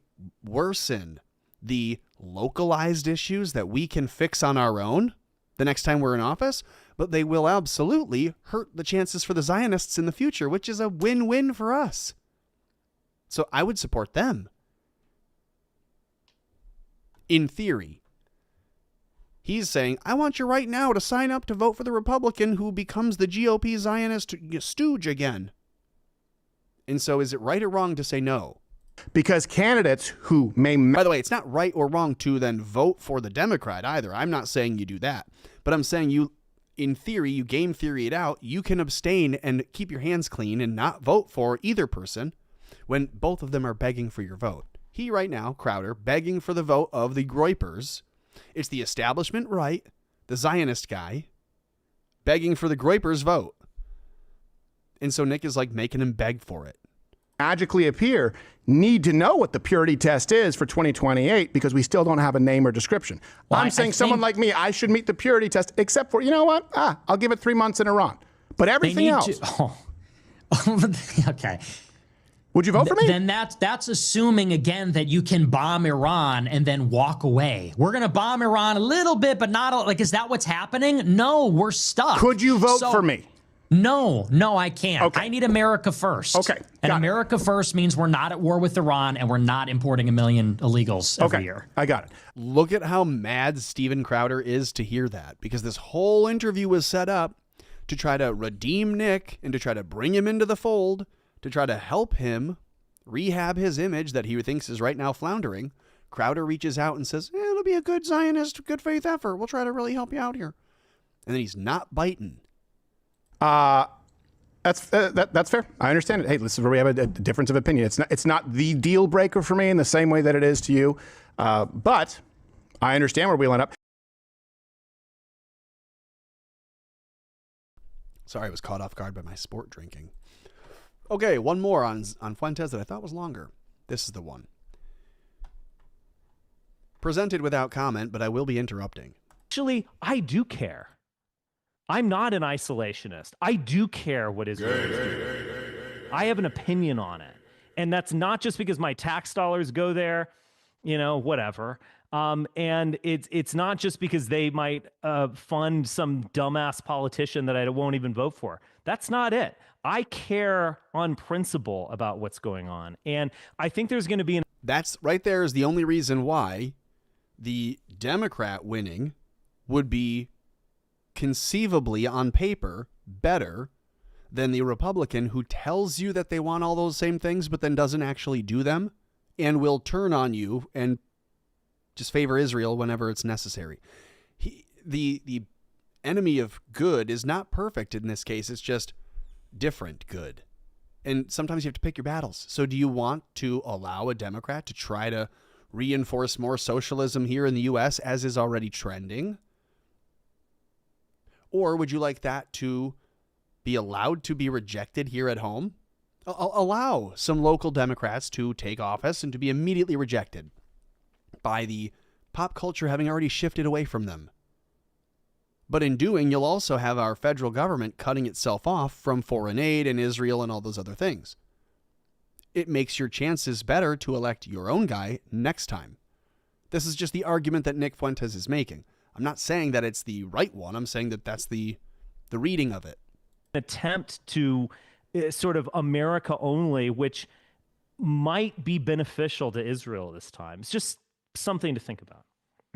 worsen the localized issues that we can fix on our own the next time we're in office, but they will absolutely hurt the chances for the Zionists in the future, which is a win-win for us. So I would support them. In theory. He's saying, I want you right now to sign up to vote for the Republican who becomes the GOP Zionist stooge again. And so is it right or wrong to say no? Because candidates who may... By the way, it's not right or wrong to then vote for the Democrat either. I'm not saying you do that. But I'm saying you, in theory, you game theory it out. You can abstain and keep your hands clean and not vote for either person when both of them are begging for your vote. He right now, Crowder, begging for the vote of the Groypers. It's the establishment right, the Zionist guy, begging for the Groypers' vote. And so Nick is like making him beg for it. Magically appear need to know what the purity test is for 2028 because we still don't have a name or description. Well, I'm saying someone like me, I should meet the purity test, except for, you know what? I'll give it 3 months in Iran. But everything else. Okay. Would you vote for me? Then that's assuming, again, that you can bomb Iran and then walk away. We're going to bomb Iran a little bit, but not like, is that what's happening? No, we're stuck. Could you vote for me? No, I can't. Okay. I need America first. Okay. And America first means we're not at war with Iran and we're not importing 1 million illegals every year. I got it. Look at how mad Steven Crowder is to hear that, because this whole interview was set up to try to redeem Nick and to try to bring him into the fold, to try to help him rehab his image that he thinks is right now floundering. Crowder reaches out and says, it'll be a good Zionist, good faith effort. We'll try to really help you out here. And then he's not biting. That's fair. I understand it. Hey, this is where we have a difference of opinion. It's not the deal breaker for me in the same way that it is to you, but I understand where we end up. Sorry, I was caught off guard by my sport drinking. Okay, one more on Fuentes that I thought was longer. This is the one. Presented without comment, but I will be interrupting. Actually, I do care. I'm not an isolationist. I do care what Israel is doing. I have an opinion on it. And that's not just because my tax dollars go there, whatever. And it's not just because they might fund some dumbass politician that I won't even vote for. That's not it. I care on principle about what's going on. And I think there's going to be That's right there is the only reason why the Democrat winning would be conceivably on paper better than the Republican who tells you that they want all those same things but then doesn't actually do them and will turn on you and just favor Israel whenever it's necessary. The enemy of good is not perfect in this case. It's just different good. And sometimes you have to pick your battles. So do you want to allow a Democrat to try to reinforce more socialism here in the U.S. as is already trending? Or would you like that to be allowed to be rejected here at home? Allow some local Democrats to take office and to be immediately rejected by the pop culture having already shifted away from them. But in doing, you'll also have our federal government cutting itself off from foreign aid and Israel and all those other things. It makes your chances better to elect your own guy next time. This is just the argument that Nick Fuentes is making. I'm not saying that it's the right one. I'm saying that that's the reading of it. Attempt to sort of America only, which might be beneficial to Israel this time. It's just something to think about.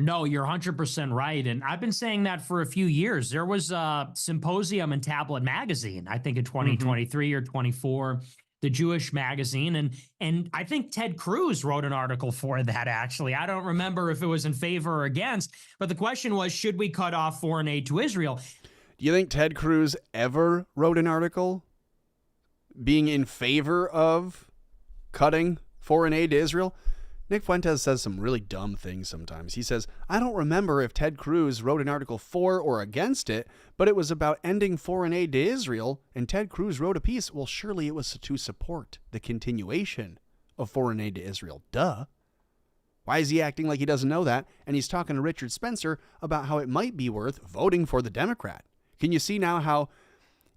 No, you're 100% right. And I've been saying that for a few years. There was a symposium in Tablet Magazine, I think in 2023 or 24, the Jewish magazine. And I think Ted Cruz wrote an article for that, actually. I don't remember if it was in favor or against, but the question was, should we cut off foreign aid to Israel? Do you think Ted Cruz ever wrote an article being in favor of cutting foreign aid to Israel? Nick Fuentes says some really dumb things sometimes. He says, I don't remember if Ted Cruz wrote an article for or against it, but it was about ending foreign aid to Israel, and Ted Cruz wrote a piece. Well, surely it was to support the continuation of foreign aid to Israel. Duh. Why is he acting like he doesn't know that? And he's talking to Richard Spencer about how it might be worth voting for the Democrat. Can you see now how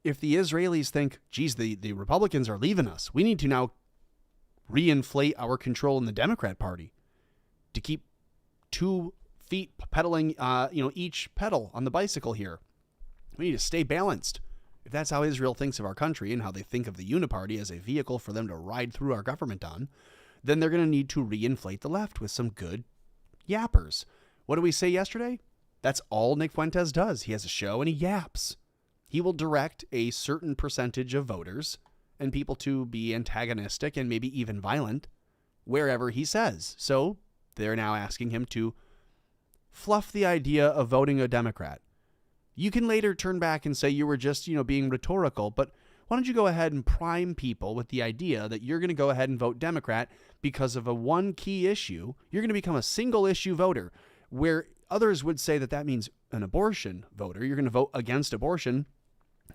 if the Israelis think, geez, the Republicans are leaving us, we need to now reinflate our control in the Democrat Party to keep 2 feet pedaling, each pedal on the bicycle here. We need to stay balanced. If that's how Israel thinks of our country and how they think of the Uniparty as a vehicle for them to ride through our government on, then they're going to need to reinflate the left with some good yappers. What did we say yesterday? That's all Nick Fuentes does. He has a show and he yaps. He will direct a certain percentage of voters and people to be antagonistic and maybe even violent wherever he says. So they're now asking him to fluff the idea of voting a Democrat. You can later turn back and say you were just, being rhetorical, but why don't you go ahead and prime people with the idea that you're going to go ahead and vote Democrat because of a one key issue? You're going to become a single issue voter, where others would say that that means an abortion voter. You're going to vote against abortion.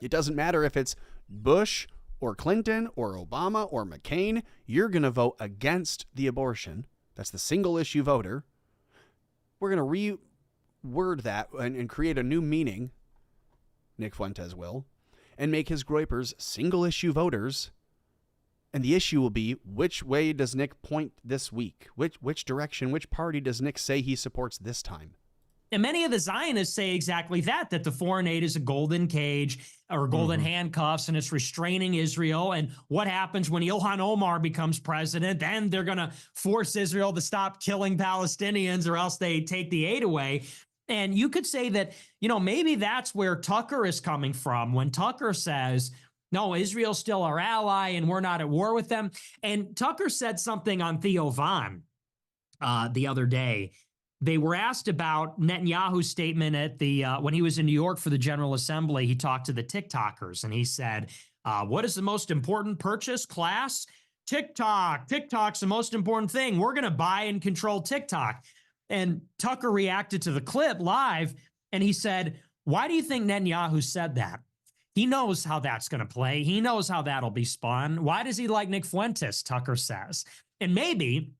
It doesn't matter if it's Bush or Clinton or Obama or McCain. You're going to vote against the abortion. That's the single issue voter. We're going to reword that and create a new meaning, Nick Fuentes will, and make his groypers single issue voters. And the issue will be, which way does Nick point this week? Which direction, which party does Nick say he supports this time? And many of the Zionists say exactly that the foreign aid is a golden cage or golden handcuffs, and it's restraining Israel. And what happens when Ilhan Omar becomes president? Then they're going to force Israel to stop killing Palestinians, or else they take the aid away. And you could say that, maybe that's where Tucker is coming from when Tucker says, no, Israel's still our ally and we're not at war with them. And Tucker said something on Theo Von the other day. They were asked about Netanyahu's statement at when he was in New York for the General Assembly. He talked to the TikTokers and he said, what is the most important purchase class? TikTok. TikTok's the most important thing. We're going to buy and control TikTok. And Tucker reacted to the clip live and he said, why do you think Netanyahu said that? He knows how that's going to play. He knows how that'll be spun. Why does he like Nick Fuentes, Tucker says? And maybe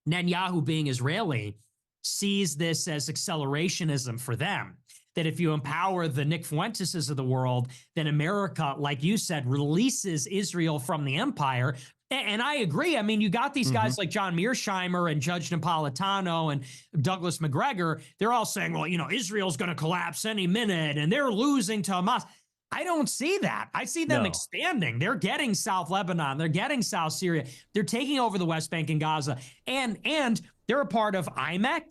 Netanyahu, being Israeli, sees this as accelerationism for them. That if you empower the Nick Fuenteses of the world, then America, like you said, releases Israel from the empire. And I agree. I mean, you got these guys like John Mearsheimer and Judge Napolitano and Douglas McGregor. They're all saying, well, Israel's going to collapse any minute and they're losing to Hamas. I don't see that. I see them expanding. They're getting South Lebanon. They're getting South Syria. They're taking over the West Bank and Gaza. And they're a part of IMEC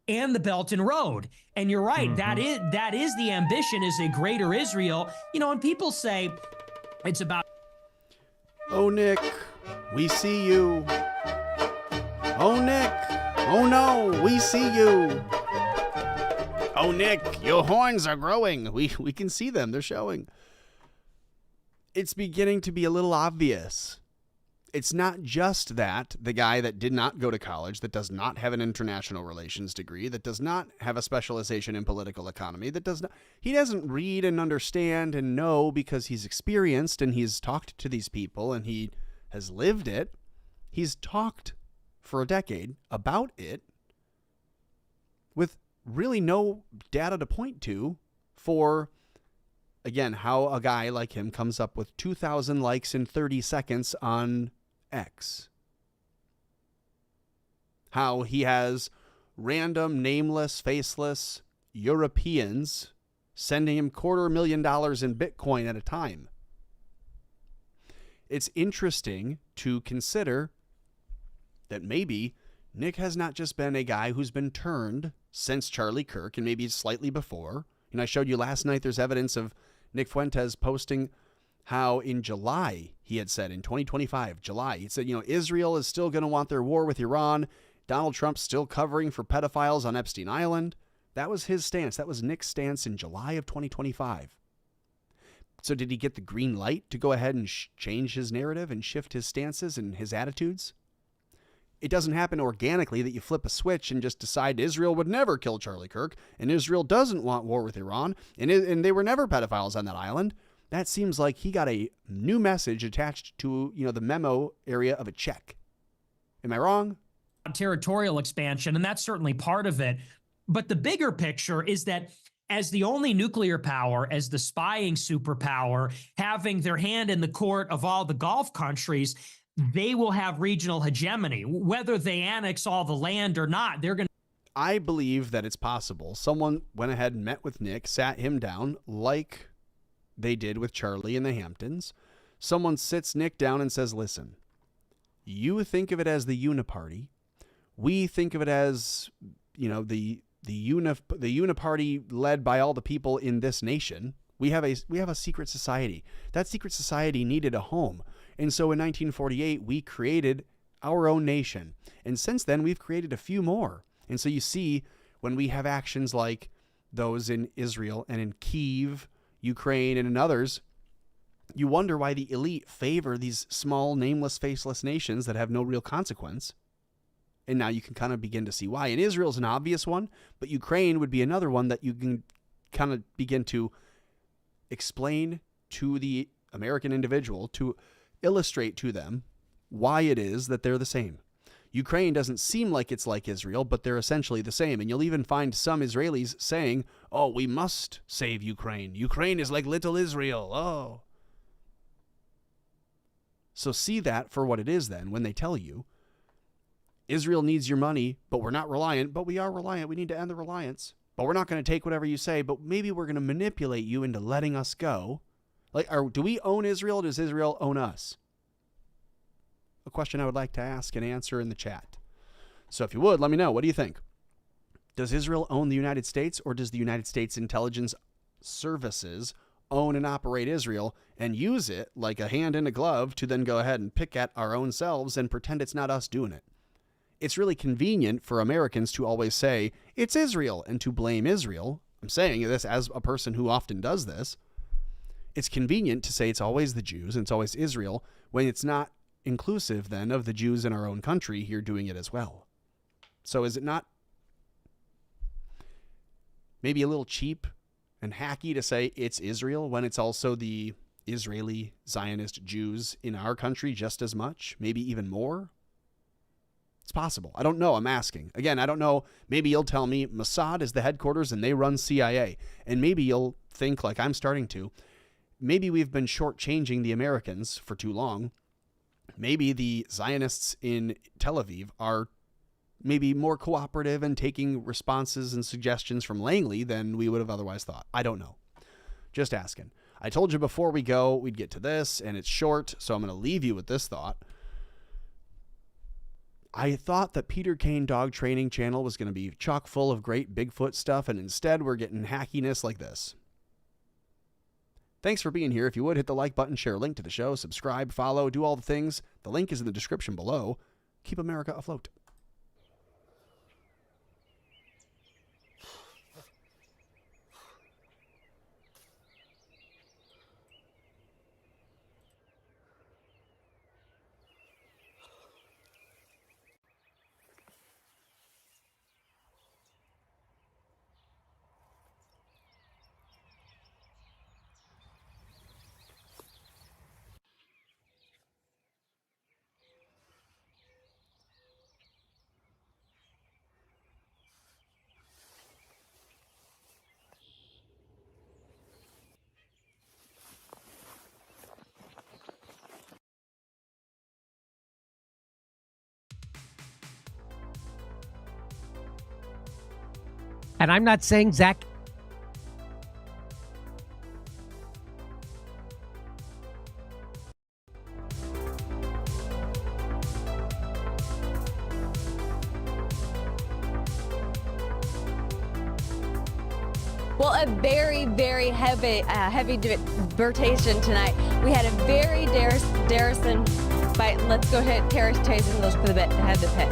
and the Belt and Road. And you're right. That is the ambition, is a greater Israel. And people say it's about... Oh, Nick, we see you. Oh, Nick. Oh, no, we see you. Oh, Nick, your horns are growing. We can see them. They're showing. It's beginning to be a little obvious. It's not just that the guy that did not go to college, that does not have an international relations degree, that does not have a specialization in political economy, he doesn't read and understand and know because he's experienced and he's talked to these people and he has lived it. He's talked for a decade about it with really no data to point to for, again, how a guy like him comes up with 2,000 likes in 30 seconds on X. How he has random, nameless, faceless Europeans sending him $250,000 in Bitcoin at a time. It's interesting to consider that maybe Nick has not just been a guy who's been turned since Charlie Kirk and maybe slightly before. And I showed you last night there's evidence of Nick Fuentes posting how in July, he had said in 2025, July, he said, Israel is still going to want their war with Iran. Donald Trump's still covering for pedophiles on Epstein Island. That was his stance. That was Nick's stance in July of 2025. So did he get the green light to go ahead and change his narrative and shift his stances and his attitudes? It doesn't happen organically that you flip a switch and just decide Israel would never kill Charlie Kirk and Israel doesn't want war with Iran and they were never pedophiles on that island. That seems like he got a new message attached to, the memo area of a check. Am I wrong? Territorial expansion, and that's certainly part of it. But the bigger picture is that as the only nuclear power, as the spying superpower, having their hand in the court of all the Gulf countries, they will have regional hegemony. Whether they annex all the land or not, they're going to. I believe that it's possible. Someone went ahead and met with Nick, sat him down like they did with Charlie in the Hamptons. Someone sits Nick down and says, listen, you think of it as the uniparty. We think of it as, the uniparty led by all the people in this nation. We have a secret society. That secret society needed a home. And so in 1948, we created our own nation. And since then, we've created a few more. And so you see, when we have actions like those in Israel and in Kyiv, Ukraine, and in others, you wonder why the elite favor these small, nameless, faceless nations that have no real consequence. And now you can kind of begin to see why. And Israel's an obvious one, but Ukraine would be another one that you can kind of begin to explain to the American individual, to illustrate to them why it is that they're the same. Ukraine doesn't seem like it's like Israel, but they're essentially the same. And you'll even find some Israelis saying, oh, we must save Ukraine. Ukraine is like little Israel. Oh. So see that for what it is then when they tell you, Israel needs your money, but we're not reliant. But we are reliant. We need to end the reliance. But we're not going to take whatever you say, but maybe we're going to manipulate you into letting us go. Do we own Israel or does Israel own us? A question I would like to ask and answer in the chat. So if you would, let me know. What do you think? Does Israel own the United States, or does the United States intelligence services own and operate Israel and use it like a hand in a glove to then go ahead and pick at our own selves and pretend it's not us doing it? It's really convenient for Americans to always say it's Israel and to blame Israel. I'm saying this as a person who often does this. It's convenient to say it's always the Jews and it's always Israel when it's not inclusive then of the Jews in our own country here doing it as well. So is it not maybe a little cheap and hacky to say it's Israel when it's also the Israeli Zionist Jews in our country just as much, maybe even more? It's possible. I don't know. I'm asking. Again, I don't know. Maybe you'll tell me Mossad is the headquarters and they run CIA. And maybe you'll think, like I'm starting to, maybe we've been shortchanging the Americans for too long. Maybe the Zionists in Tel Aviv are maybe more cooperative and taking responses and suggestions from Langley than we would have otherwise thought. I don't know. Just asking. I told you before we go, we'd get to this, and it's short, so I'm going to leave you with this thought. I thought that Peter Kane Dog Training Channel was going to be chock full of great Bigfoot stuff, and instead we're getting hackiness like this. Thanks for being here. If you would, hit the like button, share a link to the show, subscribe, follow, do all the things. The link is in the description below. Keep America afloat. And I'm not saying Zach. Well, a very, very heavy debatation tonight. We had a very Darrison fight. Let's go ahead, Terrace Chase, and look for the head to pit.